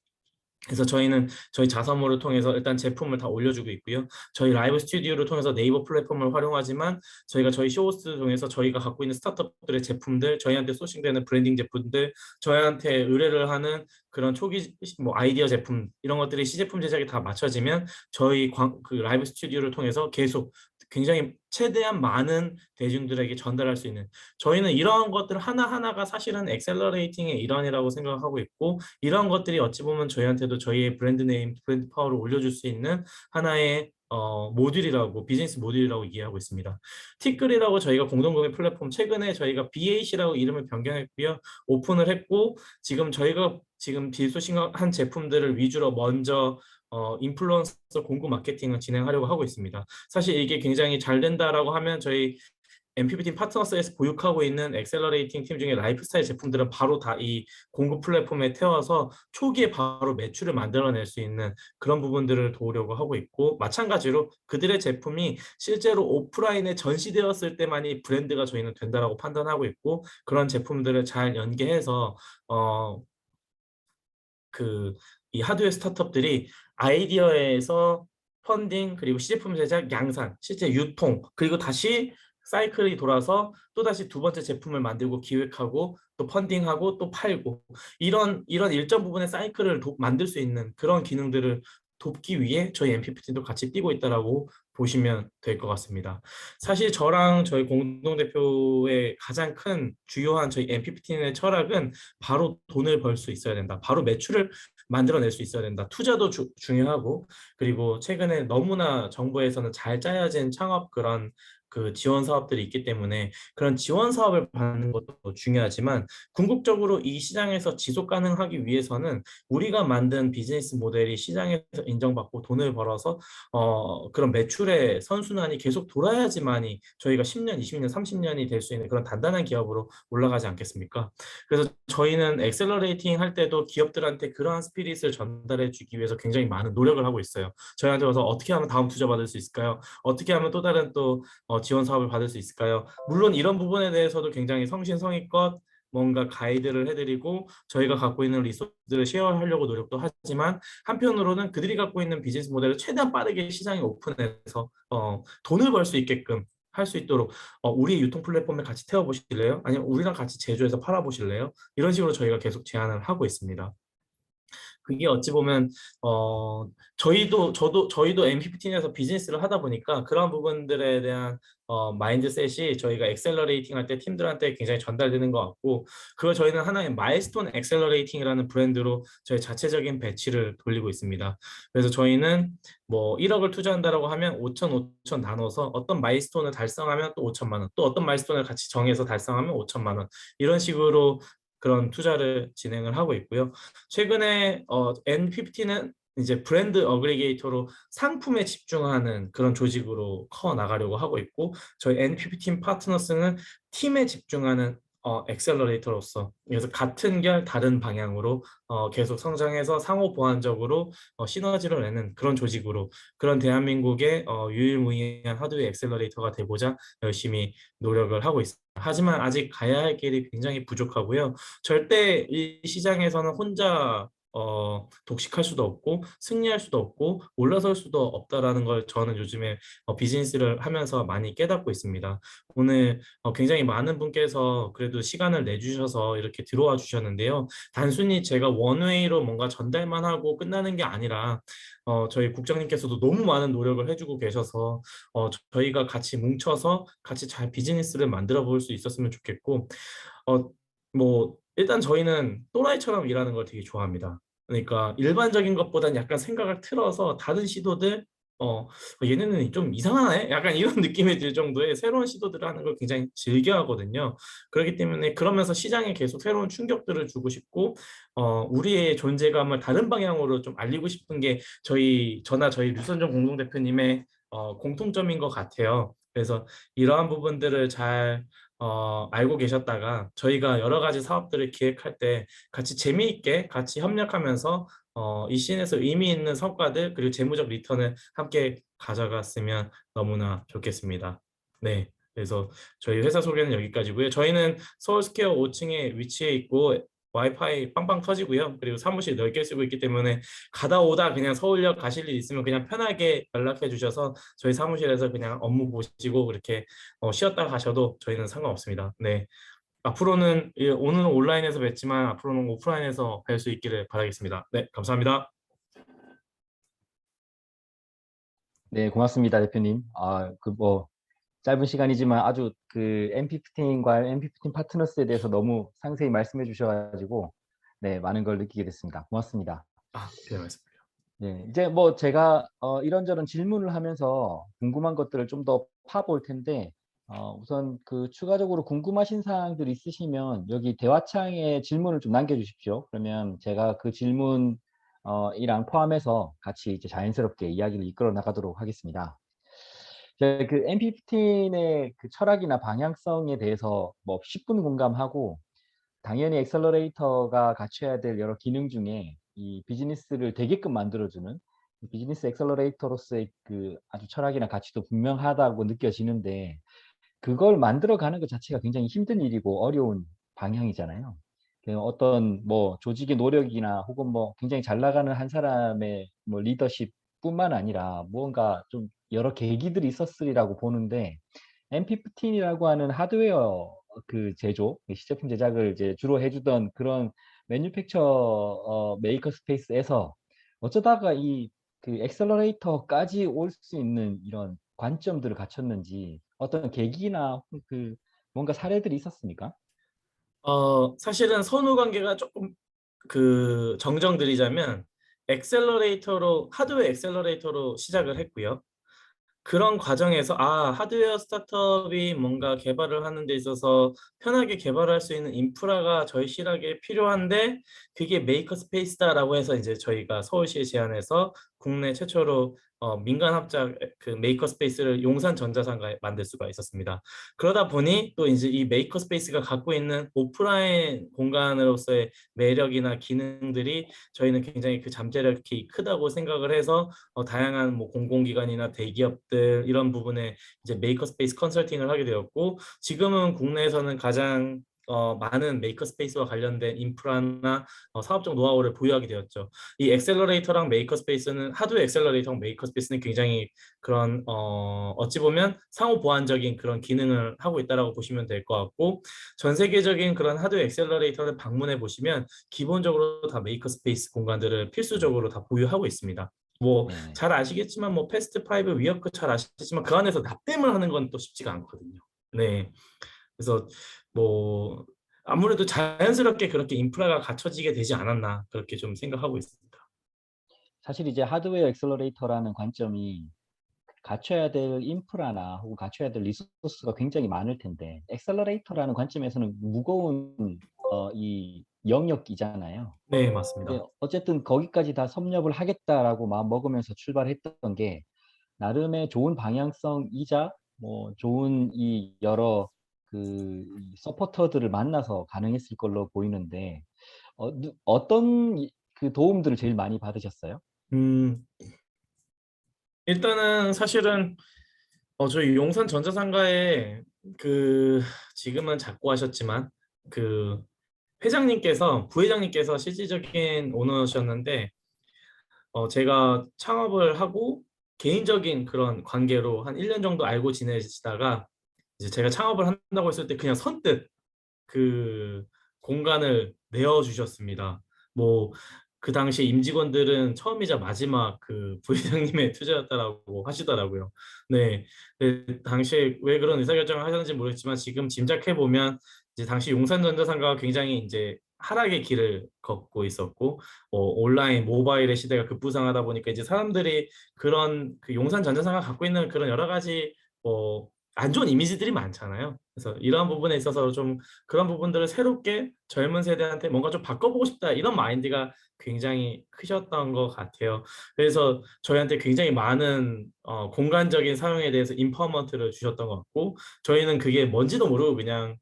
[SPEAKER 2] 그래서 저희는 저희 자사모를 통해서 일단 제품을 다 올려주고 있고요. 저희 라이브 스튜디오를 통해서 네이버 플랫폼을 활용하지만 저희가 저희 쇼호스트 중에서 저희가 갖고 있는 스타트업들의 제품들, 저희한테 소싱되는 브랜딩 제품들, 저희한테 의뢰를 하는 그런 초기 뭐 아이디어 제품 이런 것들이 시제품 제작이 다 맞춰지면 저희 그 라이브 스튜디오를 통해서 계속 굉장히 최대한 많은 대중들에게 전달할 수 있는, 저희는 이러한 것들 하나하나가 사실은 엑셀러레이팅의 일환이라고 생각하고 있고, 이런 것들이 어찌 보면 저희한테도 저희의 브랜드 네임, 브랜드 파워를 올려줄 수 있는 하나의 모듈이라고, 비즈니스 모듈이라고 이해하고 있습니다. 티끌이라고 저희가 공동구매 플랫폼, 최근에 저희가 BAC라고 이름을 변경했고요. 오픈을 했고, 지금 디소싱한 제품들을 위주로 먼저 인플루언서 공구 마케팅을 진행하려고 하고 있습니다. 사실 이게 굉장히 잘 된다라고 하면 저희 MPP 팀 파트너스에서 보육하고 있는 엑셀러레이팅 팀 중에 라이프스타일 제품들은 바로 다 이 공급 플랫폼에 태워서 초기에 바로 매출을 만들어낼 수 있는 그런 부분들을 도우려고 하고 있고, 마찬가지로 그들의 제품이 실제로 오프라인에 전시되었을 때만이 브랜드가 저희는 된다라고 판단하고 있고, 그런 제품들을 잘 연계해서 그 이 하드웨어 스타트업들이 아이디어에서 펀딩, 그리고 시제품 제작, 양산, 실제 유통, 그리고 다시 사이클이 돌아서 또다시 두 번째 제품을 만들고 기획하고 또 펀딩하고 또 팔고, 이런 일정 부분의 사이클을 만들 수 있는 그런 기능들을 돕기 위해 저희 MPPT도 같이 뛰고 있다라고 보시면 될 것 같습니다. 사실 저랑 저희 공동대표의 가장 큰 주요한 저희 MPPT의 철학은 바로 돈을 벌 수 있어야 된다, 바로 매출을 만들어낼 수 있어야 된다, 투자도 중요하고, 그리고 최근에 너무나 정부에서는 잘 짜여진 창업 그런 그 지원 사업들이 있기 때문에 그런 지원 사업을 받는 것도 중요하지만, 궁극적으로 이 시장에서 지속 가능하기 위해서는 우리가 만든 비즈니스 모델이 시장에서 인정받고 돈을 벌어서 그런 매출의 선순환이 계속 돌아야지만이 저희가 10년, 20년, 30년이 될 수 있는 그런 단단한 기업으로 올라가지 않겠습니까? 그래서 저희는 엑셀러레이팅 할 때도 기업들한테 그러한 스피릿을 전달해 주기 위해서 굉장히 많은 노력을 하고 있어요. 저희한테 와서 어떻게 하면 다음 투자 받을 수 있을까요? 어떻게 하면 또 다른 또 지원 사업을 받을 수 있을까요? 물론 이런 부분에 대해서도 굉장히 성심성의껏 뭔가 가이드를 해드리고 저희가 갖고 있는 리소스들을 쉐어하려고 노력도 하지만, 한편으로는 그들이 갖고 있는 비즈니스 모델을 최대한 빠르게 시장에 오픈해서 돈을 벌 수 있게끔 할 수 있도록 우리 유통 플랫폼에 같이 태워 보실래요? 아니면 우리랑 같이 제조해서 팔아 보실래요? 이런 식으로 저희가 계속 제안을 하고 있습니다. 그게 어찌 보면 저희도 MPPT에서 비즈니스를 하다 보니까 그런 부분들에 대한 마인드셋이 저희가 엑셀러레이팅 할 때 팀들한테 굉장히 전달되는 것 같고, 그걸 저희는 하나의 마일스톤 엑셀러레이팅이라는 브랜드로 저희 자체적인 배치를 돌리고 있습니다. 그래서 저희는 뭐 1억을 투자한다라고 하면 5천 나눠서 어떤 마일스톤을 달성하면 또 5천만 원, 또 어떤 마일스톤을 같이 정해서 달성하면 5천만 원, 이런 식으로 그런 투자를 진행을 하고 있고요. 최근에 N50는 이제 브랜드 어그리게이터로 상품에 집중하는 그런 조직으로 커 나가려고 하고 있고, 저희 N50 파트너스는 팀에 집중하는 엑셀러레이터로서, 그래서 같은 결 다른 방향으로 계속 성장해서 상호 보완적으로 시너지를 내는 그런 조직으로, 그런 대한민국의 유일무이한 하드웨어 엑셀러레이터가 되고자 열심히 노력을 하고 있습니다. 하지만 아직 가야 할 길이 굉장히 부족하고요. 절대 이 시장에서는 혼자 독식할 수도 없고 승리할 수도 없고 올라설 수도 없다라는 걸 저는 요즘에 비즈니스를 하면서 많이 깨닫고 있습니다. 오늘 굉장히 많은 분께서 그래도 시간을 내주셔서 이렇게 들어와 주셨는데요. 단순히 제가 원웨이로 뭔가 전달만 하고 끝나는 게 아니라 저희 국장님께서도 너무 많은 노력을 해주고 계셔서 저희가 같이 뭉쳐서 같이 잘 비즈니스를 만들어 볼 수 있었으면 좋겠고, 어, 뭐 일단 저희는 또라이처럼 일하는 걸 되게 좋아합니다. 그러니까 일반적인 것보다는 약간 생각을 틀어서 다른 시도들, 얘네는 좀 이상하네? 약간 이런 느낌이 들 정도의 새로운 시도들을 하는 걸 굉장히 즐겨 하거든요. 그렇기 때문에 그러면서 시장에 계속 새로운 충격들을 주고 싶고, 우리의 존재감을 다른 방향으로 좀 알리고 싶은 게 저나 저희 류선정 공동대표님의 공통점인 것 같아요. 그래서 이러한 부분들을 잘 알고 계셨다가 저희가 여러 가지 사업들을 기획할 때 같이 재미있게 같이 협력하면서 이 씬에서 의미 있는 성과들 그리고 재무적 리턴을 함께 가져갔으면 너무나 좋겠습니다. 네. 그래서 저희 회사 소개는 여기까지고요. 저희는 서울 스퀘어 5층에 위치해 있고 와이파이 빵빵 터지고요. 그리고 사무실 넓게 쓰고 있기 때문에 가다 오다 그냥 서울역 가실 일 있으면 그냥 편하게 연락해 주셔서 저희 사무실에서 그냥 업무 보시고 그렇게 쉬었다 가셔도 저희는 상관없습니다. 네. 앞으로는 오늘은 온라인에서 뵙지만 앞으로는 오프라인에서 뵐 수 있기를 바라겠습니다. 네, 감사합니다.
[SPEAKER 1] 네, 고맙습니다, 대표님. 짧은 시간이지만 아주 그 MP15과 MP15 파트너스에 대해서 너무 상세히 말씀해 주셔가지고, 네, 많은 걸 느끼게 됐습니다. 고맙습니다.
[SPEAKER 2] 별 말씀.
[SPEAKER 1] 네, 이제 뭐 제가 이런저런 질문을 하면서 궁금한 것들을 좀 더 파볼 텐데, 우선 그 추가적으로 궁금하신 사항들 있으시면 여기 대화창에 질문을 좀 남겨주십시오. 그러면 제가 그 질문 이랑 포함해서 같이 이제 자연스럽게 이야기를 이끌어 나가도록 하겠습니다. 그 MP15의 그 철학이나 방향성에 대해서 뭐 10분 공감하고, 당연히 엑셀러레이터가 갖춰야 될 여러 기능 중에 이 비즈니스를 되게끔 만들어주는 이 비즈니스 엑셀러레이터로서의 그 아주 철학이나 가치도 분명하다고 느껴지는데, 그걸 만들어가는 것 자체가 굉장히 힘든 일이고 어려운 방향이잖아요. 그 어떤 뭐 조직의 노력이나 혹은 뭐 굉장히 잘 나가는 한 사람의 뭐 리더십뿐만 아니라 무언가 좀 여러 계기들이 있었으리라고 보는데, MP15이라고 하는 하드웨어 그 제조, 시제품 제작을 이제 주로 해주던 그런 매뉴팩처 메이커 스페이스에서 어쩌다가 이 그 엑셀러레이터까지 올 수 있는 이런 관점들을 갖췄는지, 어떤 계기나 혹은 그 뭔가 사례들이 있었습니까?
[SPEAKER 2] 사실은 선후 관계가 조금 정정드리자면 엑셀러레이터로 하드웨어 엑셀러레이터로 시작을 했고요. 그런 과정에서 하드웨어 스타트업이 뭔가 개발을 하는 데 있어서 편하게 개발할 수 있는 인프라가 절실하게 필요한데 그게 메이커 스페이스다라고 해서 이제 저희가 서울시에 제안해서 국내 최초로 민간 합작 그 메이커 스페이스를 용산 전자상가에 만들 수가 있었습니다. 그러다 보니 또 이제 이 메이커 스페이스가 갖고 있는 오프라인 공간으로서의 매력이나 기능들이 저희는 굉장히 그 잠재력이 크다고 생각을 해서 다양한 뭐 공공기관이나 대기업들 이런 부분에 이제 메이커 스페이스 컨설팅을 하게 되었고, 지금은 국내에서는 가장 많은 메이커 스페이스와 관련된 인프라나 사업적 노하우를 보유하게 되었죠. 이 엑셀러레이터랑 메이커 스페이스는 하드웨어 엑셀러레이터랑 메이커 스페이스는 굉장히 그런 어찌 보면 상호 보완적인 그런 기능을 하고 있다라고 보시면 될 것 같고, 전 세계적인 그런 하드웨어 엑셀러레이터를 방문해 보시면 기본적으로 다 메이커 스페이스 공간들을 필수적으로 다 보유하고 있습니다. 뭐
[SPEAKER 1] 네네.
[SPEAKER 2] 잘 아시겠지만 뭐 패스트 5 위워크 잘 아시겠지만 그 안에서 납땜을 하는 건 또 쉽지가 않거든요. 네. 그래서 뭐 아무래도 자연스럽게 그렇게 인프라가 갖춰지게 되지 않았나 그렇게 좀 생각하고 있습니다.
[SPEAKER 1] 사실 이제 하드웨어 엑셀러레이터라는 관점이 갖춰야 될 인프라나 혹은 갖춰야 될 리소스가 굉장히 많을 텐데, 엑셀러레이터라는 관점에서는 무거운 이 영역이잖아요.
[SPEAKER 2] 네,
[SPEAKER 1] 근데
[SPEAKER 2] 맞습니다.
[SPEAKER 1] 어쨌든 거기까지 다 섭렵을 하겠다라고 마음 먹으면서 출발했던 게 나름의 좋은 방향성이자 뭐 좋은 이 여러 그 서포터들을 만나서 가능했을 걸로 보이는데, 어떤 그 도움들을 제일 많이 받으셨어요?
[SPEAKER 2] 음, 일단은 사실은 저희 용산 전자상가에 그 지금은 작고 하셨지만 그 부회장님께서 실질적인 오너셨는데 제가 창업을 하고 개인적인 그런 관계로 한 1년 정도 알고 지내시다가 이제 제가 창업을 한다고 했을 때 그냥 선뜻 그 공간을 내어주셨습니다. 뭐 그 당시 임직원들은 처음이자 마지막 그 부회장님의 투자였다라고 하시더라고요. 네, 당시에 왜 그런 의사결정을 하셨는지 모르겠지만 지금 짐작해 보면 이제 당시 용산전자상가가 굉장히 이제 하락의 길을 걷고 있었고 온라인 모바일의 시대가 급부상하다 보니까 이제 사람들이 그런 그 용산전자상가 갖고 있는 그런 여러 가지 안 좋은 이미지들이 많잖아요. 그래서 이러한 부분에 있어서 좀 그런 부분들을 새롭게 젊은 세대한테 뭔가 좀 바꿔보고 싶다 이런 마인드가 굉장히 크셨던 것 같아요. 그래서 저희한테 굉장히 많은 공간적인 사용에 대해서 인퍼먼트를 주셨던 것 같고, 저희는 그게 뭔지도 모르고 그냥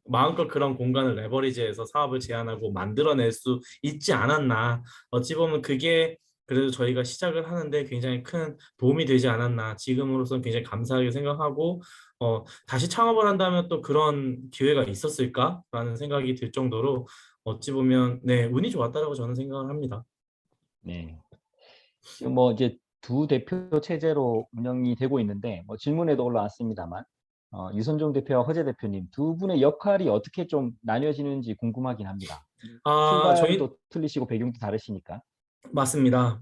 [SPEAKER 2] 마음껏 그런 공간을 레버리지해서 사업을 제안하고 만들어낼 수 있지 않았나. 어찌 보면 그게 그래도 저희가 시작을 하는데 굉장히 큰 도움이 되지 않았나. 지금으로서는 굉장히 감사하게 생각하고 다시 창업을 한다면 또 그런 기회가 있었을까라는 생각이 들 정도로 어찌 보면 네, 운이 좋았다라고 저는 생각을 합니다.
[SPEAKER 1] 네. 지금 뭐 이제 두 대표 체제로 운영이 되고 있는데 뭐 질문에도 올라왔습니다만 유선종 대표와 허재 대표님 두 분의 역할이 어떻게 좀 나뉘어지는지 궁금하긴 합니다.
[SPEAKER 2] 저희
[SPEAKER 1] 출발도 틀리시고 배경도 다르시니까.
[SPEAKER 2] 맞습니다.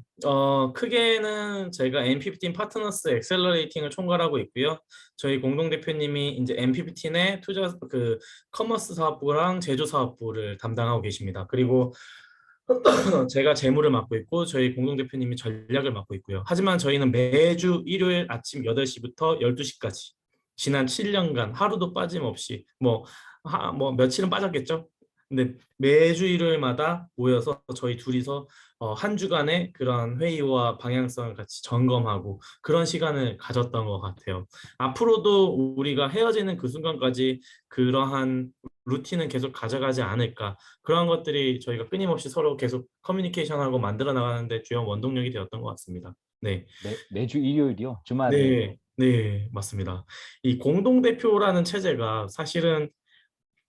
[SPEAKER 2] 크게는 제가 M15 파트너스 엑셀러레이팅을 총괄하고 있고요. 저희 공동 대표님이 이제 M15의 투자 커머스 사업부랑 제조 사업부를 담당하고 계십니다. 그리고 제가 재무를 맡고 있고 저희 공동 대표님이 전략을 맡고 있고요. 하지만 저희는 매주 일요일 아침 8시부터 12시까지 지난 7년간 하루도 빠짐없이 뭐 며칠은 빠졌겠죠. 근데 매주 일요일마다 모여서 저희 둘이서 한 주간의 그런 회의와 방향성을 같이 점검하고 그런 시간을 가졌던 것 같아요. 앞으로도 우리가 헤어지는 그 순간까지 그러한 루틴은 계속 가져가지 않을까. 그런 것들이 저희가 끊임없이 서로 계속 커뮤니케이션하고 만들어 나가는데 주요 원동력이 되었던 것 같습니다. 네.
[SPEAKER 1] 매주 일요일이요? 주말에도?
[SPEAKER 2] 네, 네, 맞습니다. 이 공동대표라는 체제가 사실은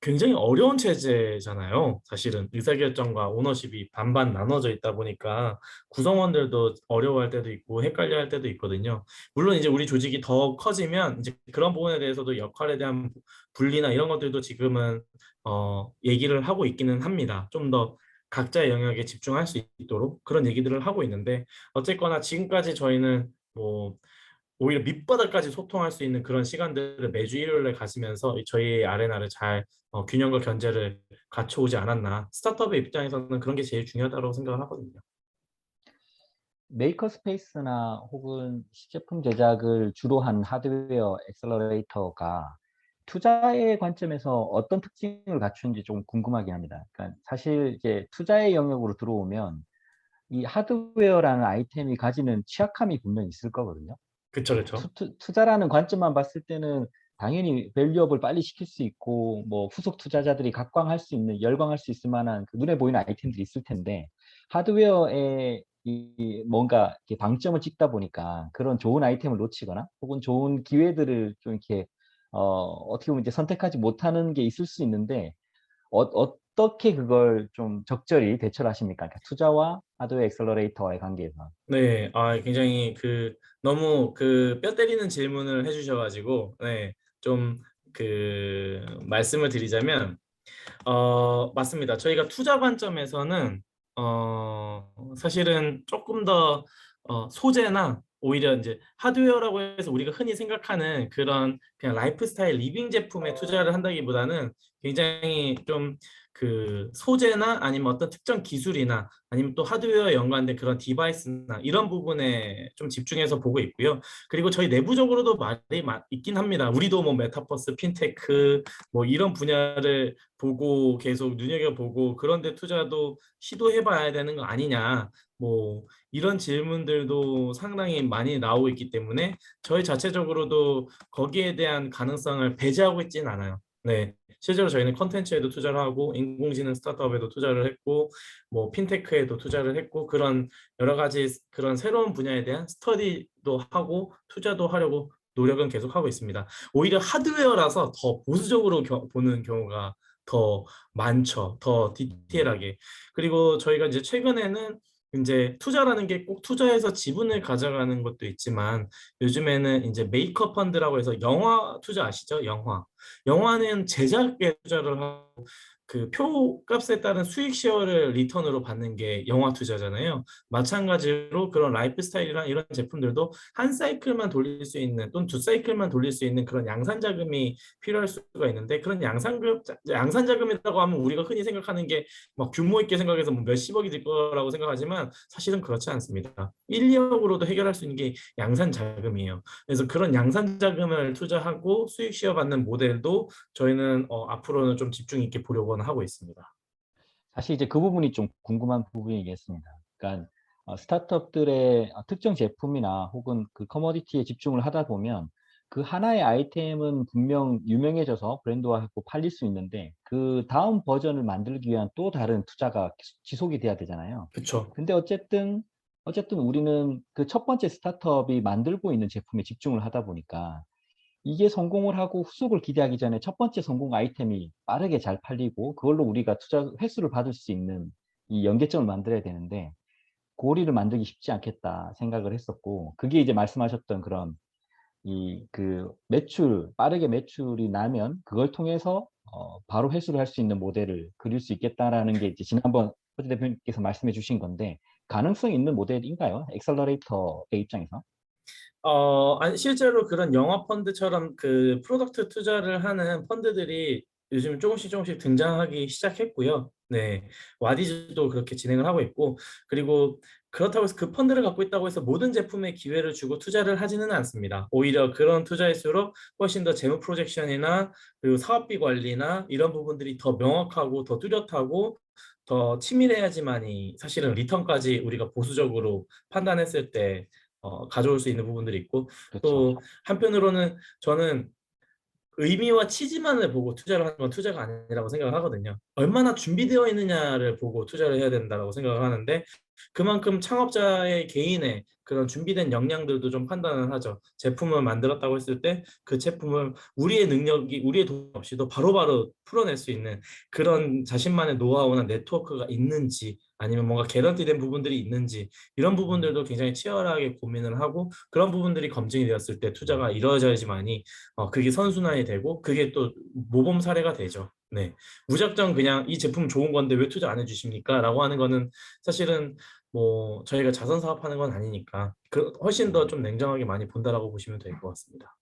[SPEAKER 2] 굉장히 어려운 체제잖아요. 사실은 의사결정과 오너십이 반반 나눠져 있다 보니까 구성원들도 어려워할 때도 있고 헷갈려할 때도 있거든요. 물론 이제 우리 조직이 더 커지면 이제 그런 부분에 대해서도 역할에 대한 분리나 이런 것들도 지금은 얘기를 하고 있기는 합니다. 좀 더 각자의 영역에 집중할 수 있도록 그런 얘기들을 하고 있는데 어쨌거나 지금까지 저희는 뭐 오히려 밑바닥까지 소통할 수 있는 그런 시간들을 매주 일요일에 가지면서 저희의 아레나를 잘 균형과 견제를 갖춰오지 않았나. 스타트업의 입장에서는 그런 게 제일 중요하다고 생각을 하거든요.
[SPEAKER 1] 메이커 스페이스나 혹은 시제품 제작을 주로 한 하드웨어 엑셀러레이터가 투자의 관점에서 어떤 특징을 갖추는지 좀 궁금하긴 합니다. 그러니까 사실 이제 투자의 영역으로 들어오면 이 하드웨어라는 아이템이 가지는 취약함이 분명히 있을 거거든요.
[SPEAKER 2] 그쵸, 그쵸.
[SPEAKER 1] 투자라는 관점만 봤을 때는 당연히 밸류업을 빨리 시킬 수 있고 뭐 후속 투자자들이 각광할 수 있는 열광할 수 있을 만한 그 눈에 보이는 아이템들이 있을 텐데 하드웨어에 이 뭔가 이렇게 방점을 찍다 보니까 그런 좋은 아이템을 놓치거나 혹은 좋은 기회들을 좀 이렇게 어떻게 보면 이제 선택하지 못하는 게 있을 수 있는데 어떻게 그걸 좀 적절히 대처를 하십니까? 그러니까 투자와 하드웨어 엑셀러레이터와의 관계에서.
[SPEAKER 2] 네, 굉장히 너무 뼈 때리는 질문을 해주셔가지고, 네, 좀 말씀을 드리자면, 맞습니다. 저희가 투자 관점에서는 사실은 조금 더 소재나 오히려 이제 하드웨어라고 해서 우리가 흔히 생각하는 그런 그냥 라이프스타일 리빙 제품에 투자를 한다기보다는 굉장히 좀 소재나 아니면 어떤 특정 기술이나 아니면 또 하드웨어에 연관된 그런 디바이스나 이런 부분에 좀 집중해서 보고 있고요. 그리고 저희 내부적으로도 말이 있긴 합니다. 우리도 뭐 메타버스, 핀테크 뭐 이런 분야를 보고 계속 눈여겨보고 그런데 투자도 시도해봐야 되는 거 아니냐 뭐 이런 질문들도 상당히 많이 나오고 있기 때문에 저희 자체적으로도 거기에 대한 가능성을 배제하고 있지는 않아요. 네, 실제로 저희는 컨텐츠에도 투자를 하고 인공지능 스타트업에도 투자를 했고 뭐 핀테크에도 투자를 했고 그런 여러 가지 그런 새로운 분야에 대한 스터디도 하고 투자도 하려고 노력은 계속 하고 있습니다. 오히려 하드웨어라서 더 보수적으로 보는 경우가 더 많죠. 더 디테일하게. 그리고 저희가 이제 최근에는 이제 투자라는 게 꼭 투자해서 지분을 가져가는 것도 있지만 요즘에는 이제 메이커 펀드라고 해서 영화 투자 아시죠? 영화. 영화는 제작에 투자를 하고 표값에 따른 수익 쉐어를 리턴으로 받는 게 영화 투자잖아요. 마찬가지로 그런 라이프 스타일이랑 이런 제품들도 한 사이클만 돌릴 수 있는 또는 두 사이클만 돌릴 수 있는 그런 양산 자금이 필요할 수가 있는데 그런 양산 자금이라고 하면 우리가 흔히 생각하는 게 막 규모 있게 생각해서 뭐 몇십억이 될 거라고 생각하지만 사실은 그렇지 않습니다. 1, 2억으로도 해결할 수 있는 게 양산 자금이에요. 그래서 그런 양산 자금을 투자하고 수익 쉐어 받는 모델도 저희는 앞으로는 좀 집중 있게 보려고는 하고 있습니다.
[SPEAKER 1] 사실 이제 그 부분이 좀 궁금한 부분이겠습니다. 그러니까 스타트업들의 특정 제품이나 혹은 그 커머디티에 집중을 하다 보면 그 하나의 아이템은 분명 유명해져서 브랜드화하고 팔릴 수 있는데 그 다음 버전을 만들기 위한 또 다른 투자가 지속이 돼야 되잖아요.
[SPEAKER 2] 그렇죠.
[SPEAKER 1] 근데 어쨌든 우리는 그 첫 번째 스타트업이 만들고 있는 제품에 집중을 하다 보니까 이게 성공을 하고 후속을 기대하기 전에 첫 번째 성공 아이템이 빠르게 잘 팔리고 그걸로 우리가 투자 횟수를 받을 수 있는 이 연계점을 만들어야 되는데 고리를 만들기 쉽지 않겠다 생각을 했었고 그게 이제 말씀하셨던 그런 이 그 매출 빠르게 매출이 나면 그걸 통해서 바로 회수를 할 수 있는 모델을 그릴 수 있겠다라는 게 이제 지난번 허재 대표님께서 말씀해 주신 건데 가능성이 있는 모델인가요? 엑셀러레이터의 입장에서?
[SPEAKER 2] 아니, 실제로 그런 영화 펀드처럼 그 프로덕트 투자를 하는 펀드들이 요즘 조금씩 등장하기 시작했고요. 네, 와디즈도 그렇게 진행을 하고 있고, 그리고 그렇다고 해서 그 펀드를 갖고 있다고 해서 모든 제품에 기회를 주고 투자를 하지는 않습니다. 오히려 그런 투자일수록 훨씬 더 재무 프로젝션이나 그리고 사업비 관리나 이런 부분들이 더 명확하고 더 뚜렷하고 더 치밀해야지만이 사실은 리턴까지 우리가 보수적으로 판단했을 때 가져올 수 있는 부분들이 있고,
[SPEAKER 1] 그렇죠.
[SPEAKER 2] 또 한편으로는 저는 의미와 취지만을 보고 투자를 하는 건 투자가 아니라고 생각을 하거든요. 얼마나 준비되어 있느냐를 보고 투자를 해야 된다고 생각을 하는데, 그만큼 창업자의 개인의 그런 준비된 역량들도 좀 판단을 하죠. 제품을 만들었다고 했을 때 그 제품을 우리의 능력이 우리의 도움 없이도 바로바로 풀어낼 수 있는 그런 자신만의 노하우나 네트워크가 있는지, 아니면 뭔가 개런티된 부분들이 있는지, 이런 부분들도 굉장히 치열하게 고민을 하고, 그런 부분들이 검증이 되었을 때 투자가 이루어져야지만이 그게 선순환이 되고 그게 또 모범 사례가 되죠. 네. 무작정 그냥 이 제품 좋은 건데 왜 투자 안 해주십니까? 라고 하는 거는 사실은 뭐 저희가 자선 사업하는 건 아니니까 그 훨씬 더 좀 냉정하게 많이 본다라고 보시면 될 것 같습니다.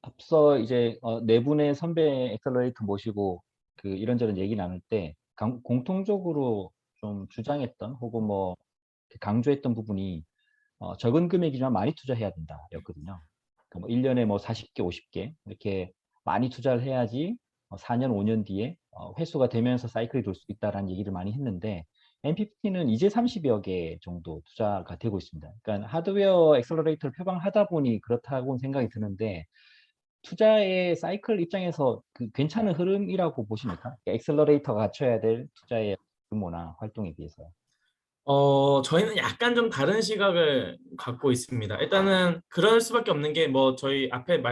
[SPEAKER 1] 앞서 이제 네 분의 선배 엑셀러레이터 모시고 그 이런저런 얘기 나눌 때 공통적으로 좀 주장했던 혹은 뭐 강조했던 부분이 적은 금액이지만 많이 투자해야 된다였거든요. 그러니까 뭐 1년에 뭐 40개, 50개 이렇게 많이 투자를 해야지 4년, 5년 뒤에 회수가 되면서 사이클이 돌 수 있다라는 얘기를 많이 했는데 MPPT는 이제 30여 개 정도 투자가 되고 있습니다. 그러니까 하드웨어 엑셀러레이터를 표방하다 보니 그렇다고 생각이 드는데 투자의 사이클 입장에서 그 괜찮은 흐름이라고 보십니까? 엑셀러레이터가 갖춰야 될 투자의 규모나 활동에 비해서.
[SPEAKER 2] 저희는 약간 좀 다른 시각을 갖고 있습니다. 일단은 그럴 수밖에 없는 게 뭐 저희 앞에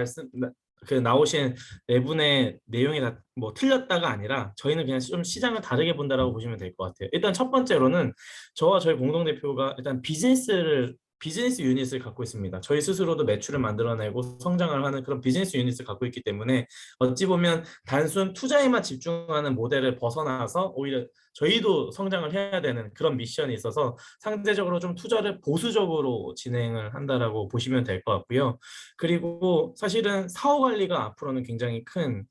[SPEAKER 2] 나오신 네 분의 내용이 다 뭐 틀렸다가 아니라 저희는 그냥 좀 시장을 다르게 본다라고 보시면 될 것 같아요. 일단 첫 번째로는 저와 저희 공동대표가 일단 비즈니스 유닛을 갖고 있습니다. 저희 스스로도 매출을 만들어내고 성장을 하는 그런 비즈니스 유닛을 갖고 있기 때문에 어찌 보면 단순 투자에만 집중하는 모델을 벗어나서 오히려 저희도 성장을 해야 되는 그런 미션이 있어서 상대적으로 좀 투자를 보수적으로 진행을 한다라고 보시면 될 것 같고요. 그리고 사실은 사후 관리가 앞으로는 굉장히 큰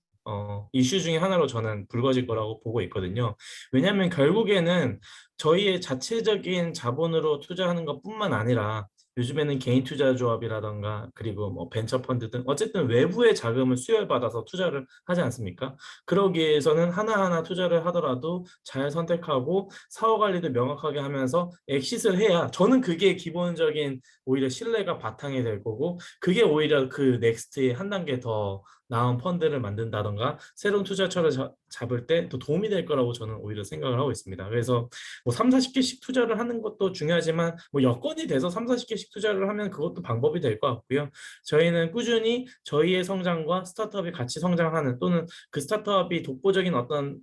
[SPEAKER 2] 이슈 중에 하나로 저는 불거질 거라고 보고 있거든요. 왜냐하면 결국에는 저희의 자체적인 자본으로 투자하는 것뿐만 아니라 요즘에는 개인 투자 조합이라던가 그리고 뭐 벤처 펀드 등 어쨌든 외부의 자금을 수혈받아서 투자를 하지 않습니까? 그러기 위해서는 하나하나 투자를 하더라도 잘 선택하고 사후 관리도 명확하게 하면서 엑싯을 해야 저는 그게 기본적인 오히려 신뢰가 바탕이 될 거고 그게 오히려 그 넥스트에 한 단계 더 나은 펀드를 만든다던가 새로운 투자처를 잡을 때 더 도움이 될 거라고 저는 오히려 생각을 하고 있습니다. 그래서 뭐 3, 40개씩 투자를 하는 것도 중요하지만 뭐 여건이 돼서 3, 40개씩 투자를 하면 그것도 방법이 될 것 같고요. 저희는 꾸준히 저희의 성장과 스타트업이 같이 성장하는 또는 그 스타트업이 독보적인 어떤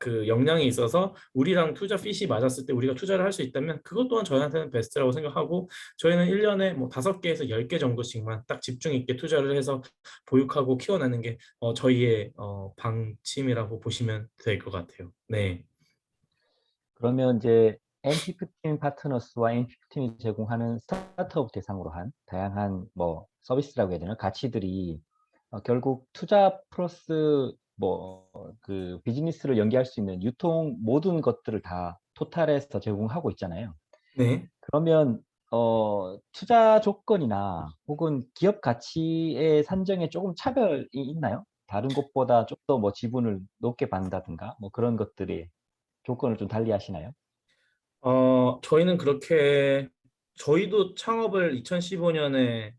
[SPEAKER 2] 그 역량이 있어서 우리랑 투자 핏이 맞았을 때 우리가 투자를 할 수 있다면 그것 또한 저희한테는 베스트라고 생각하고 저희는 1년에 뭐 5개에서 10개 정도씩만 딱 집중 있게 투자를 해서 보육하고 키워내는 게 저희의 방침이라고 보시면 될 것 같아요. 네.
[SPEAKER 1] 그러면 이제 NP15 파트너스와 NP15이 제공하는 스타트업 대상으로 한 다양한 뭐 서비스라고 해야 되나 가치들이 결국 투자 플러스 뭐 그 비즈니스를 연계할 수 있는 유통 모든 것들을 다 토탈에서 제공하고 있잖아요.
[SPEAKER 2] 네.
[SPEAKER 1] 그러면 투자 조건이나 혹은 기업 가치의 산정에 조금 차별이 있나요? 다른 곳보다 좀 더 뭐 지분을 높게 받는다든가 뭐 그런 것들이 조건을 좀 달리 하시나요?
[SPEAKER 2] 저희는 그렇게 저희도 창업을 2015년에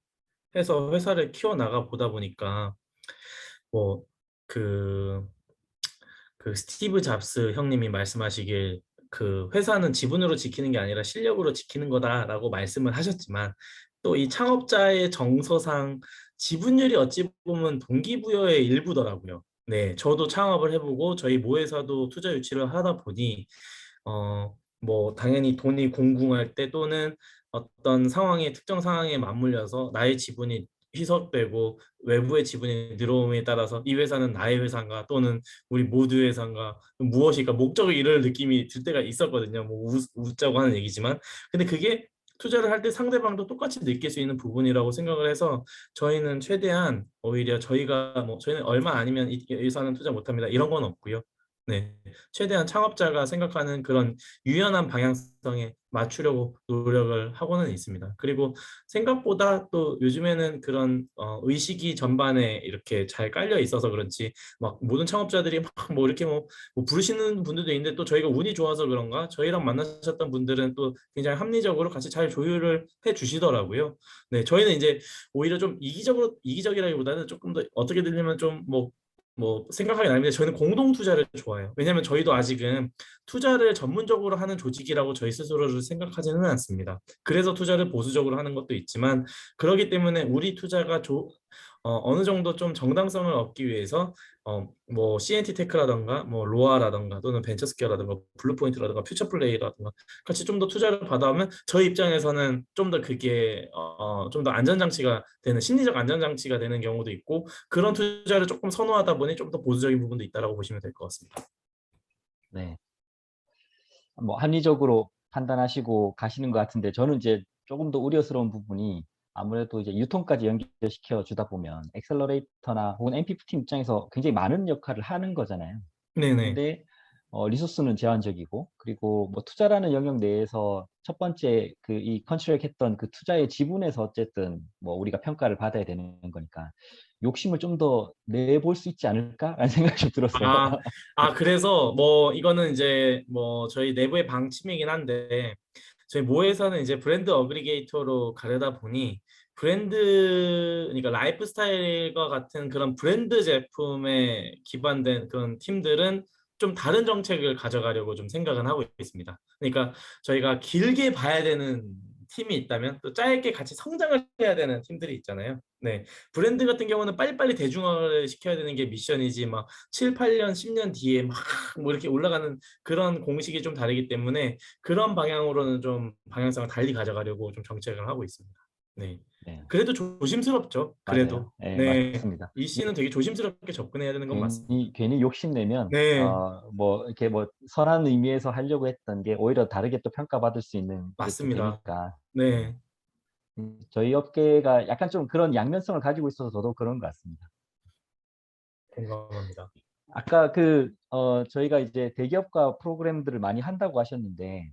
[SPEAKER 2] 해서 회사를 키워나가 보다 보니까 뭐 그 그 스티브 잡스 형님이 말씀하시길 그 회사는 지분으로 지키는 게 아니라 실력으로 지키는 거다라고 말씀을 하셨지만 또 이 창업자의 정서상 지분율이 어찌 보면 동기부여의 일부더라고요. 네, 저도 창업을 해보고 저희 모회사도 투자 유치를 하다 보니 뭐 당연히 돈이 공궁할 때 또는 어떤 상황에 특정 상황에 맞물려서 나의 지분이 희석되고 외부의 지분이 늘어옴에 따라서 이 회사는 나의 회사인가 또는 우리 모두의 회사인가 무엇일까 목적을 잃을 느낌이 들 때가 있었거든요. 뭐 웃자고 하는 얘기지만 근데 그게 투자를 할 때 상대방도 똑같이 느낄 수 있는 부분이라고 생각을 해서 저희는 최대한 오히려 저희가 뭐 저희는 얼마 아니면 이 회사는 투자 못합니다 이런 건 없고요. 네, 최대한 창업자가 생각하는 그런 유연한 방향성에 맞추려고 노력을 하고는 있습니다. 그리고 생각보다 또 요즘에는 그런 의식이 전반에 이렇게 잘 깔려 있어서 그렇지 막 모든 창업자들이 막 뭐 이렇게 뭐 부르시는 분들도 있는데 또 저희가 운이 좋아서 그런가 저희랑 만나셨던 분들은 또 굉장히 합리적으로 같이 잘 조율을 해 주시더라고요. 네, 저희는 이제 오히려 좀 이기적이라기보다는 조금 더 어떻게 들리면 좀 뭐 생각하기 나름인데 저희는 공동 투자를 좋아해요. 왜냐하면 저희도 아직은 투자를 전문적으로 하는 조직이라고 저희 스스로를 생각하지는 않습니다. 그래서 투자를 보수적으로 하는 것도 있지만 그렇기 때문에 우리 투자가 어느 정도 좀 정당성을 얻기 위해서 뭐 CNT 테크라던가 뭐 로아라던가 또는 벤처스퀘어라던가 블루포인트라던가 퓨처플레이라던가 같이 좀 더 투자를 받아오면 저희 입장에서는 좀 더 그게 좀 더 안전장치가 되는 심리적 안전장치가 되는 경우도 있고 그런 투자를 조금 선호하다 보니 좀 더 보수적인 부분도 있다라고 보시면 될 것 같습니다.
[SPEAKER 1] 네. 뭐 합리적으로 판단하시고 가시는 것 같은데 저는 이제 조금 더 우려스러운 부분이 아무래도 이제 유통까지 연결시켜 주다 보면 엑셀러레이터나 혹은 MPF 팀 입장에서 굉장히 많은 역할을 하는 거잖아요.
[SPEAKER 2] 네네.
[SPEAKER 1] 근데 리소스는 제한적이고 그리고 뭐 투자라는 영역 내에서 첫 번째 그 이 컨트랙했던 그 투자의 지분에서 어쨌든 뭐 우리가 평가를 받아야 되는 거니까 '욕심을 좀 더 내볼 수 있지 않을까?'라는 생각이 좀 들었어요.
[SPEAKER 2] 그래서 뭐 이거는 이제 뭐 저희 내부의 방침이긴 한데 저희 모회사는 이제 브랜드 어그리게이터로 가려다 보니 그러니까 라이프 스타일과 같은 그런 브랜드 제품에 기반된 그런 팀들은 좀 다른 정책을 가져가려고 좀 생각은 하고 있습니다. 그러니까 저희가 길게 봐야 되는 팀이 있다면 또 짧게 같이 성장을 해야 되는 팀들이 있잖아요. 네. 브랜드 같은 경우는 빨리빨리 대중화를 시켜야 되는 게 미션이지 막 7, 8년, 10년 뒤에 막 뭐 이렇게 올라가는 그런 공식이 좀 다르기 때문에 그런 방향으로는 좀 방향성을 달리 가져가려고 좀 정책을 하고 있습니다. 네.
[SPEAKER 1] 네.
[SPEAKER 2] 그래도 조심스럽죠.
[SPEAKER 1] 맞아요.
[SPEAKER 2] 그래도.
[SPEAKER 1] 예,
[SPEAKER 2] 네.
[SPEAKER 1] 맞습니다.
[SPEAKER 2] 이 씨는 되게 조심스럽게 접근해야 되는 건 맞습니다.
[SPEAKER 1] 괜히 욕심내면
[SPEAKER 2] 네.
[SPEAKER 1] 뭐 이렇게 뭐 선한 의미에서 하려고 했던 게 오히려 다르게 또 평가받을 수 있는 그게 또
[SPEAKER 2] 맞습니다.
[SPEAKER 1] 되니까.
[SPEAKER 2] 네.
[SPEAKER 1] 저희 업계가 약간 좀 그런 양면성을 가지고 있어서 저도 그런 것 같습니다.
[SPEAKER 2] 공감합니다.
[SPEAKER 1] 아까 저희가 이제 대기업과 프로그램들을 많이 한다고 하셨는데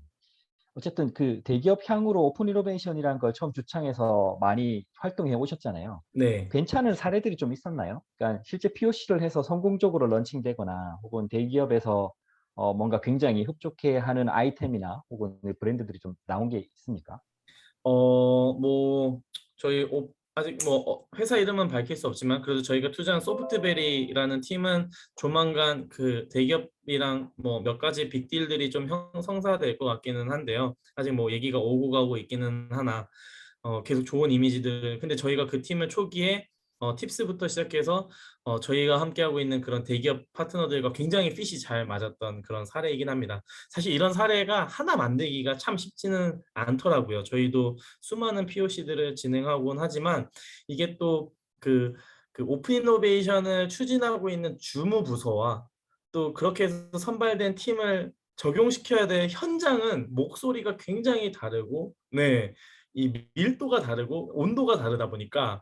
[SPEAKER 1] 어쨌든 그 대기업 향후로 오픈 이노베이션이라는 걸 처음 주창해서 많이 활동해 오셨잖아요.
[SPEAKER 2] 네.
[SPEAKER 1] 괜찮은 사례들이 좀 있었나요? 그러니까 실제 POC를 해서 성공적으로 런칭되거나 혹은 대기업에서 뭔가 굉장히 흡족해하는 아이템이나 혹은 브랜드들이 좀 나온 게 있습니까?
[SPEAKER 2] 뭐 저희 아직 뭐 회사 이름은 밝힐 수 없지만 그래도 저희가 투자한 소프트베리라는 팀은 조만간 그 대기업이랑 뭐 몇 가지 빅딜들이 좀 형성사될 것 같기는 한데요. 아직 뭐 얘기가 오고 가고 있기는 하나 계속 좋은 이미지들. 근데 저희가 그 팀을 초기에 팁스부터 시작해서 저희가 함께하고 있는 그런 대기업 파트너들과 굉장히 핏이 잘 맞았던 그런 사례이긴 합니다. 사실 이런 사례가 하나 만들기가 참 쉽지는 않더라고요. 저희도 수많은 POC들을 진행하곤 하지만 이게 또 그 오픈 이노베이션을 추진하고 있는 주무 부서와 또 그렇게 해서 선발된 팀을 적용시켜야 될 현장은 목소리가 굉장히 다르고 네. 이 밀도가 다르고 온도가 다르다 보니까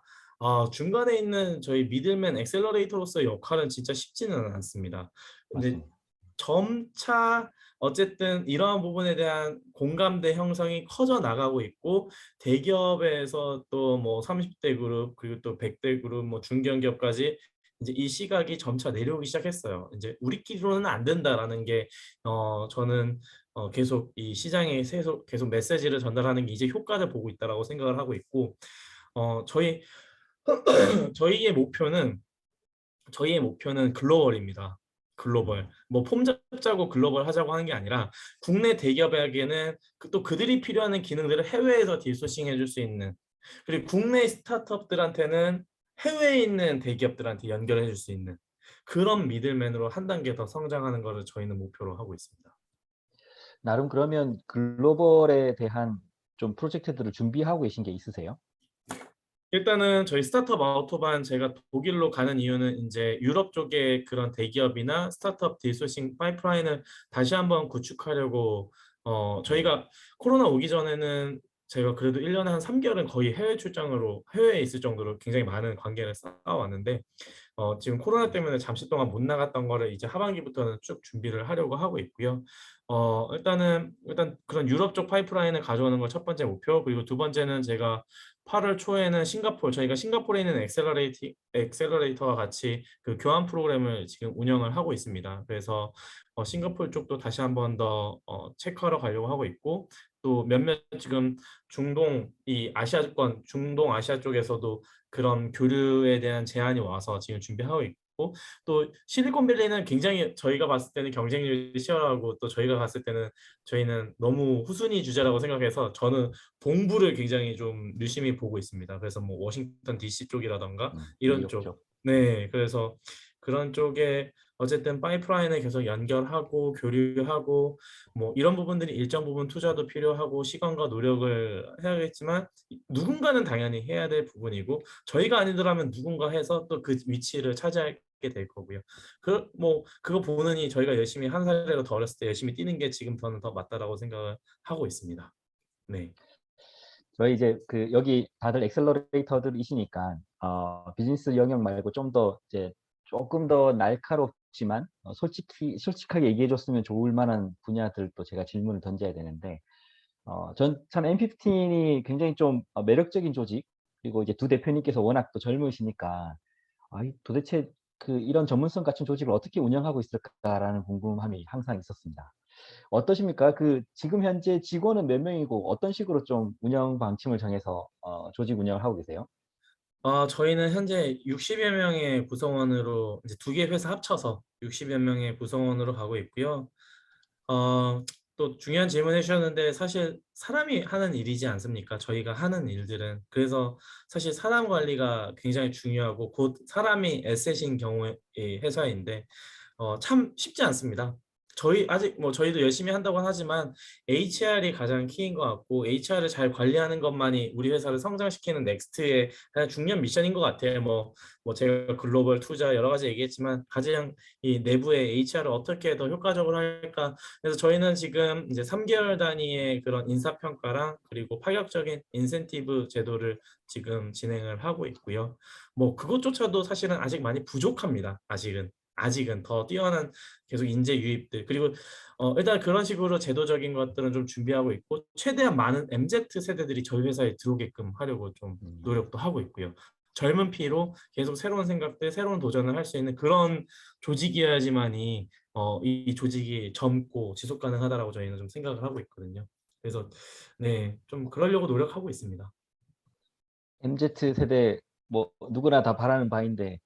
[SPEAKER 2] 중간에 있는 저희 미들맨 엑셀러레이터로서의 역할은 진짜 쉽지는 않습니다. 근데
[SPEAKER 1] 맞습니다.
[SPEAKER 2] 점차 어쨌든 이러한 부분에 대한 공감대 형성이 커져 나가고 있고 대기업에서 또 뭐 30대 그룹 그리고 또 100대 그룹 뭐 중견기업까지 이제 이 시각이 점차 내려오기 시작했어요. 이제 '우리끼리로는 안 된다.'라는 게 저는 계속 이 시장에 계속 메시지를 전달하는 게 이제 효과를 보고 있다라고 생각을 하고 있고 저희 저희의 목표는 저희의 목표는 글로벌입니다. 글로벌. 뭐 폼 잡자고 글로벌 하자고 하는 게 아니라 국내 대기업에게는 또 그들이 필요한 기능들을 해외에서 딜소싱 해줄 수 있는 그리고 국내 스타트업들한테는 해외에 있는 대기업들한테 연결해 줄 수 있는 그런 미들맨으로 한 단계 더 성장하는 거를 저희는 목표로 하고 있습니다.
[SPEAKER 1] 나름 그러면 글로벌에 대한 좀 프로젝트들을 준비하고 계신 게 있으세요?
[SPEAKER 2] 일단은 저희 스타트업 아우토반 제가 독일로 가는 이유는 이제 유럽 쪽의 그런 대기업이나 스타트업 딜소싱 파이프라인을 다시 한번 구축하려고 저희가 코로나 오기 전에는 제가 그래도 1년에 한 3개월은 거의 해외 출장으로 해외에 있을 정도로 굉장히 많은 관계를 쌓아왔는데 지금 코로나 때문에 잠시 동안 못 나갔던 거를 이제 하반기부터는 쭉 준비를 하려고 하고 있고요. 일단 그런 유럽 쪽 파이프라인을 가져오는 걸 첫 번째 목표, 그리고 두 번째는 제가 8월 초에는 저희가 싱가포르에 있는 엑셀러레이터와 같이 그 교환 프로그램을 지금 운영을 하고 있습니다. 그래서 싱가포르 쪽도 다시 한번 더 체크하러 가려고 하고 있고, 또 몇몇 지금 중동 아시아 쪽에서도 그런 교류에 대한 제안이 와서 지금 준비하고 있고, 또 실리콘밸리는 굉장히 저희가 봤을 때는 경쟁률이 치열하고, 또 저희가 봤을 때는 저희는 너무 후순위 주자라고 생각해서 저는 동부를 굉장히 좀 유심히 보고 있습니다. 그래서 뭐 워싱턴 DC 쪽이라던가 이런
[SPEAKER 1] 뉴욕
[SPEAKER 2] 쪽.
[SPEAKER 1] 쪽.
[SPEAKER 2] 네, 그래서 그런 쪽에 어쨌든 파이프라인을 계속 연결하고 교류하고 뭐 이런 부분들이 일정 부분 투자도 필요하고 시간과 노력을 해야겠지만 누군가는 당연히 해야 될 부분이고, 저희가 아니더라면 누군가 해서 또 그 위치를 차지하게 될 거고요. 그거 보느니 저희가 열심히 한 살이라도 더 어렸을 때 열심히 뛰는 게 지금 저는 더 맞다라고 생각을 하고 있습니다. 네.
[SPEAKER 1] 저희 이제 그 여기 다들 엑셀러레이터들이시니까 비즈니스 영역 말고 좀 더 이제 조금 더 날카롭지만 솔직하게 얘기해 줬으면 좋을 만한 분야들도 제가 질문을 던져야 되는데, 전 참 M15이 굉장히 좀 매력적인 조직, 그리고 이제 두 대표님께서 워낙 또 젊으시니까 이 도대체 그 이런 전문성 갖춘 조직을 어떻게 운영하고 있을까라는 궁금함이 항상 있었습니다. 어떠십니까? 그 지금 현재 직원은 몇 명이고 어떤 식으로 좀 운영 방침을 정해서 조직 운영을 하고 계세요?
[SPEAKER 2] 저희는 현재 60여 명의 구성원으로 이제 두 개 회사 합쳐서 60여 명의 구성원으로 가고 있고요. 어, 또 중요한 질문 해주셨는데, 사실 사람이 하는 일이지 않습니까? 저희가 하는 일들은. 그래서 사실 사람 관리가 굉장히 중요하고 곧 사람이 에셋인 경우의 회사인데 참 쉽지 않습니다. 저희도 열심히 한다고 하지만 HR이 가장 키인 것 같고, HR을 잘 관리하는 것만이 우리 회사를 성장시키는 넥스트의 가장 중요한 미션인 것 같아요. 뭐 제가 글로벌 투자 여러 가지 얘기했지만 가장 이 내부의 HR을 어떻게 더 효과적으로 할까. 그래서 저희는 지금 이제 3개월 단위의 그런 인사평가랑 그리고 파격적인 인센티브 제도를 지금 진행을 하고 있고요. 뭐 그것조차도 사실은 아직 많이 부족합니다. 아직은 더 뛰어난 계속 인재 유입들, 그리고 일단 그런 식으로 제도적인 것들은 좀 준비하고 있고, 최대한 많은 MZ 세대들이 저희 회사에 들어오게끔 하려고 좀
[SPEAKER 1] 음.
[SPEAKER 2] 노력도 하고 있고요. 젊은 피로 계속 새로운 생각들, 새로운 도전을 할 수 있는 그런 조직이어야지만이 이 조직이 젊고 지속 가능하다라고 저희는 좀 생각을 하고 있거든요. 그래서 네, 좀 그러려고 노력하고 있습니다.
[SPEAKER 1] MZ 세대 뭐 누구나 다 바라는 바인데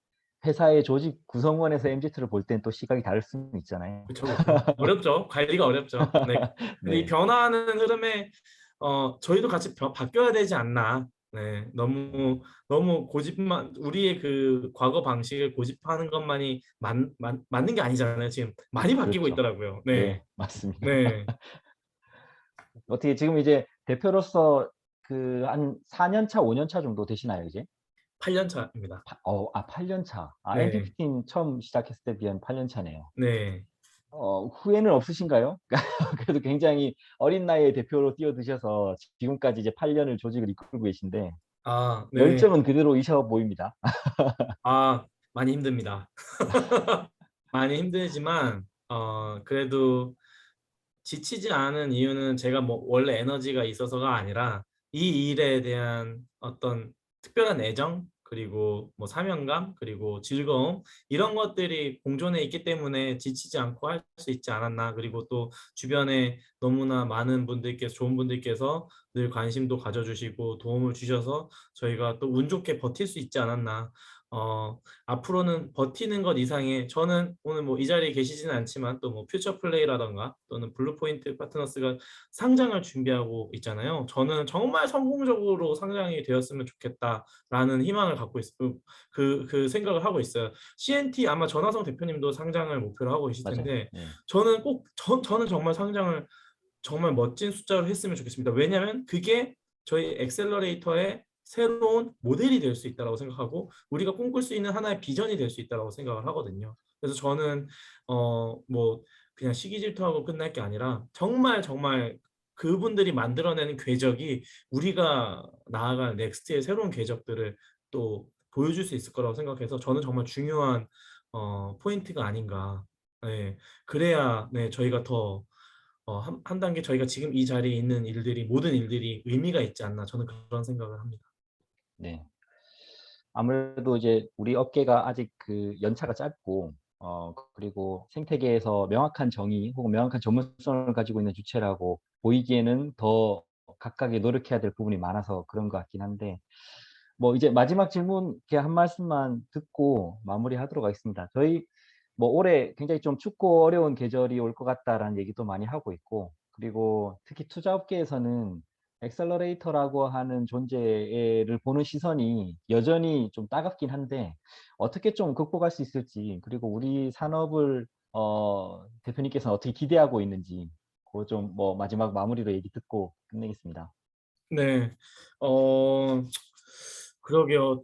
[SPEAKER 1] 회사의 조직 구성원에서 MZ를 볼 땐 또 시각이 다를 수는 있잖아요.
[SPEAKER 2] 그쵸, 그쵸. 어렵죠. 관리가 어렵죠. 네. 근데 이
[SPEAKER 1] 네.
[SPEAKER 2] 변화하는 흐름에 저희도 같이 바뀌어야 되지 않나. 네. 너무 고집만, 우리의 그 과거 방식을 고집하는 것만이 맞는 게 아니잖아요. 지금 많이 바뀌고
[SPEAKER 1] 그렇죠.
[SPEAKER 2] 있더라고요. 네.
[SPEAKER 1] 네, 맞습니다.
[SPEAKER 2] 네.
[SPEAKER 1] 어떻게 지금 이제 대표로서 그 한 4년 차, 5년 차 정도 되시나요, 이제?
[SPEAKER 2] 8년 차입니다.
[SPEAKER 1] 8년 차.
[SPEAKER 2] 네.
[SPEAKER 1] M15 처음 시작했을 때 비하면 8년 차네요.
[SPEAKER 2] 네.
[SPEAKER 1] 후회는 없으신가요? 그래도 굉장히 어린 나이에 대표로 뛰어드셔서 지금까지 이제 8 년을 조직을 이끌고 계신데
[SPEAKER 2] 네.
[SPEAKER 1] 열정은 그대로이셔 보입니다.
[SPEAKER 2] 많이 힘듭니다. 많이 힘들지만 그래도 지치지 않은 이유는 제가 뭐 원래 에너지가 있어서가 아니라 이 일에 대한 어떤 특별한 애정, 그리고 뭐 사명감, 그리고 즐거움, 이런 것들이 공존해 있기 때문에 지치지 않고 할 수 있지 않았나. 그리고 또 주변에 너무나 많은 분들께서, 좋은 분들께서 늘 관심도 가져주시고 도움을 주셔서 저희가 또 운 좋게 버틸 수 있지 않았나. 앞으로는 버티는 것 이상의 저는 오늘 뭐 이 자리에 계시지는 않지만 또 뭐 퓨처 플레이라던가 또는 블루포인트 파트너스가 상장을 준비하고 있잖아요. 저는 정말 성공적으로 상장이 되었으면 좋겠다라는 희망을 갖고 있어요. 그 생각을 하고 있어요. CNT 아마 전화성 대표님도 상장을 목표로 하고 계실
[SPEAKER 1] 맞아요.
[SPEAKER 2] 텐데
[SPEAKER 1] 네.
[SPEAKER 2] 저는 정말 상장을 정말 멋진 숫자로 했으면 좋겠습니다. 왜냐하면 그게 저희 엑셀러레이터의 새로운 모델이 될 수 있다고 생각하고 우리가 꿈꿀 수 있는 하나의 비전이 될 수 있다고 생각을 하거든요. 그래서 저는 뭐 그냥 시기 질투하고 끝날 게 아니라 정말 정말 그분들이 만들어내는 궤적이 우리가 나아갈 넥스트의 새로운 궤적들을 또 보여줄 수 있을 거라고 생각해서 저는 정말 중요한 포인트가 아닌가. 네, 그래야 네, 저희가 더 한 단계 저희가 지금 이 자리에 있는 일들이 모든 일들이 의미가 있지 않나 저는 그런 생각을 합니다.
[SPEAKER 1] 네. 아무래도 이제 우리 업계가 아직 그 연차가 짧고 그리고 생태계에서 명확한 정의 혹은 명확한 전문성을 가지고 있는 주체라고 보이기에는 더 각각의 노력해야 될 부분이 많아서 그런 것 같긴 한데 뭐 이제 마지막 질문 이렇게 한 말씀만 듣고 마무리하도록 하겠습니다. 저희 뭐 올해 굉장히 좀 춥고 어려운 계절이 올 것 같다라는 얘기도 많이 하고 있고 그리고 특히 투자 업계에서는 엑셀러레이터라고 하는 존재를 보는 시선이 여전히 좀 따갑긴 한데 어떻게 좀 극복할 수 있을지 그리고 우리 산업을 대표님께서는 어떻게 기대하고 있는지 그거 좀 뭐 마지막 마무리로 얘기 듣고 끝내겠습니다.
[SPEAKER 2] 네. 그러게요.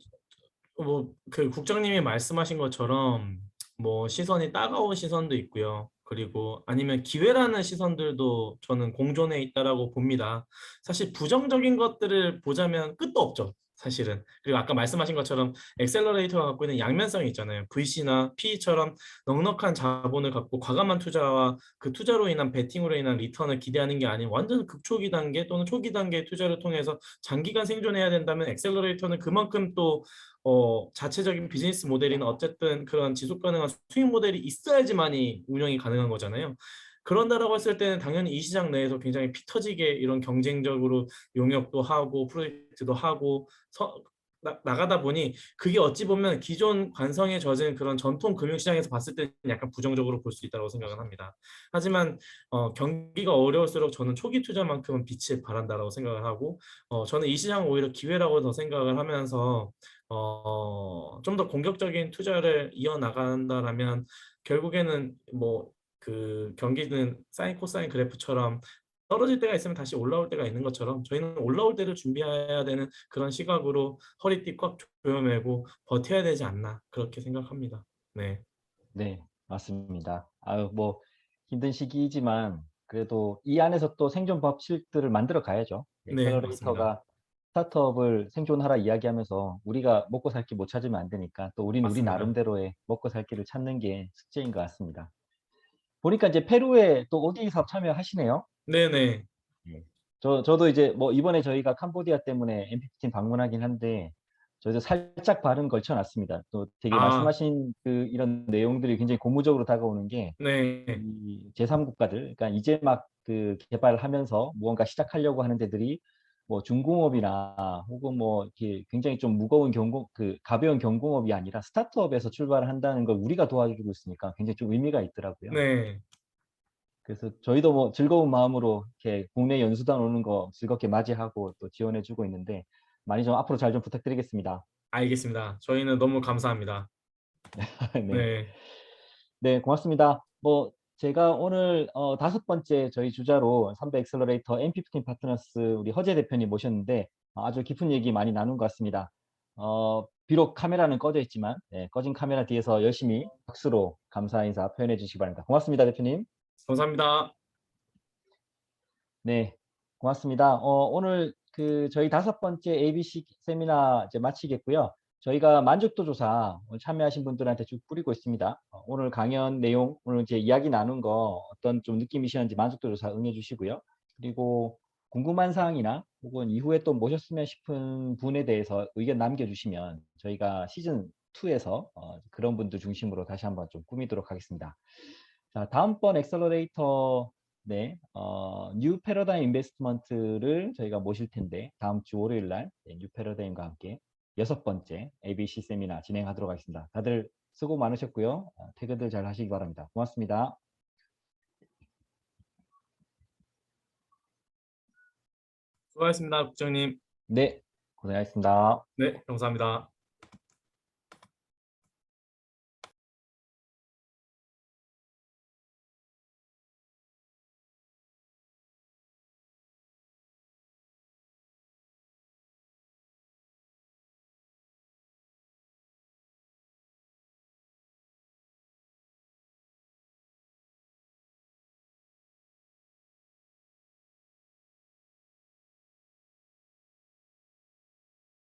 [SPEAKER 2] 뭐 그 국장님이 말씀하신 것처럼 뭐 시선이 따가운 시선도 있고요. 그리고 아니면 기회라는 시선들도 저는 공존해 있다라고 봅니다. 사실 부정적인 것들을 보자면 끝도 없죠. 사실은. 그리고 아까 말씀하신 것처럼 엑셀러레이터가 갖고 있는 양면성이 있잖아요. VC나 PE처럼 넉넉한 자본을 갖고 과감한 투자와 그 투자로 인한 베팅으로 인한 리턴을 기대하는 게 아닌 완전 극초기 단계 또는 초기 단계 투자를 통해서 장기간 생존해야 된다면 엑셀러레이터는 그만큼 또 자체적인 비즈니스 모델이나 어쨌든 그런 지속 가능한 수익 모델이 있어야지만이 운영이 가능한 거잖아요. 그런다라고 했을 때는 당연히 이 시장 내에서 굉장히 피 터지게 이런 경쟁적으로 용역도 하고 프로젝트도 하고 나가다 보니 그게 어찌 보면 기존 관성에 젖은 그런 전통 금융시장에서 봤을 때는 약간 부정적으로 볼 수 있다고 생각을 합니다. 하지만 경기가 어려울수록 저는 초기 투자만큼은 빛을 발한다라고 생각을 하고 저는 이 시장을 오히려 기회라고 더 생각을 하면서 좀 더 공격적인 투자를 이어나간다라면 결국에는 뭐 그 경기는 사인 코사인 그래프처럼 떨어질 때가 있으면 다시 올라올 때가 있는 것처럼 저희는 올라올 때를 준비해야 되는 그런 시각으로 허리띠 꽉 조여매고 버텨야 되지 않나 그렇게 생각합니다. 네,
[SPEAKER 1] 네. 맞습니다. 아유 뭐 힘든 시기이지만 그래도 이 안에서 또 생존 법칙들을 만들어 가야죠.
[SPEAKER 2] 네, 맞습니다.
[SPEAKER 1] 엑셀러레이터가 스타트업을 생존하라 이야기하면서 우리가 먹고 살 길 못 찾으면 안 되니까 또 우리는 우리
[SPEAKER 2] 맞습니다.
[SPEAKER 1] 나름대로의 먹고 살 길을 찾는 게 숙제인 것 같습니다. 보니까 이제 페루에 또 ODA 사업 참여하시네요.
[SPEAKER 2] 네네.
[SPEAKER 1] 네. 저도 이제 뭐 이번에 저희가 캄보디아 때문에 MPT 팀 방문하긴 한데 저희도 살짝 발은 걸쳐 놨습니다. 또 되게
[SPEAKER 2] 아,
[SPEAKER 1] 말씀하신 그 이런 내용들이 굉장히 고무적으로 다가오는 게
[SPEAKER 2] 네,
[SPEAKER 1] 이 제3 국가들 그러니까 이제 막 그 개발하면서 무언가 시작하려고 하는 데들이 뭐 중공업이나 혹은 뭐 이렇게 굉장히 좀 무거운 가벼운 경공업이 아니라 스타트업에서 출발을 한다는 걸 우리가 도와주고 있으니까 굉장히 좀 의미가 있더라고요.
[SPEAKER 2] 네.
[SPEAKER 1] 그래서 저희도 뭐 즐거운 마음으로 이렇게 국내 연수단 오는 거 즐겁게 맞이하고 또 지원해 주고 있는데 많이 좀 앞으로 잘 좀 부탁드리겠습니다.
[SPEAKER 2] 알겠습니다. 저희는 너무 감사합니다.
[SPEAKER 1] 네.
[SPEAKER 2] 네,
[SPEAKER 1] 네, 고맙습니다. 뭐 제가 오늘 5번째 저희 주자로 300 엑셀러레이터 M15 파트너스 우리 허재 대표님 모셨는데 아주 깊은 얘기 많이 나눈 것 같습니다. 비록 카메라는 꺼져 있지만 네, 꺼진 카메라 뒤에서 열심히 박수로 감사 인사 표현해 주시기 바랍니다. 고맙습니다, 대표님.
[SPEAKER 2] 감사합니다.
[SPEAKER 1] 네, 고맙습니다. 오늘 그 저희 5번째 ABC 세미나 이제 마치겠고요. 저희가 만족도 조사 오늘 참여하신 분들한테 쭉 뿌리고 있습니다. 오늘 강연 내용, 오늘 이제 이야기 나눈 거 어떤 좀 느낌이셨는지 만족도 조사 응해 주시고요. 그리고 궁금한 사항이나 혹은 이후에 또 모셨으면 싶은 분에 대해서 의견 남겨주시면 저희가 시즌 2에서 그런 분들 중심으로 다시 한번 좀 꾸미도록 하겠습니다. 자, 다음번 엑셀러레이터 네, 뉴 패러다임 인베스트먼트를 저희가 모실 텐데 다음 주 월요일 날 뉴 패러다임과 함께 6번째 ABC 세미나 진행하도록 하겠습니다. 다들 수고 많으셨고요. 퇴근들 잘 하시기 바랍니다. 고맙습니다.
[SPEAKER 2] 수고하셨습니다, 국장님.
[SPEAKER 1] 네, 고생하셨습니다.
[SPEAKER 2] 네, 감사합니다.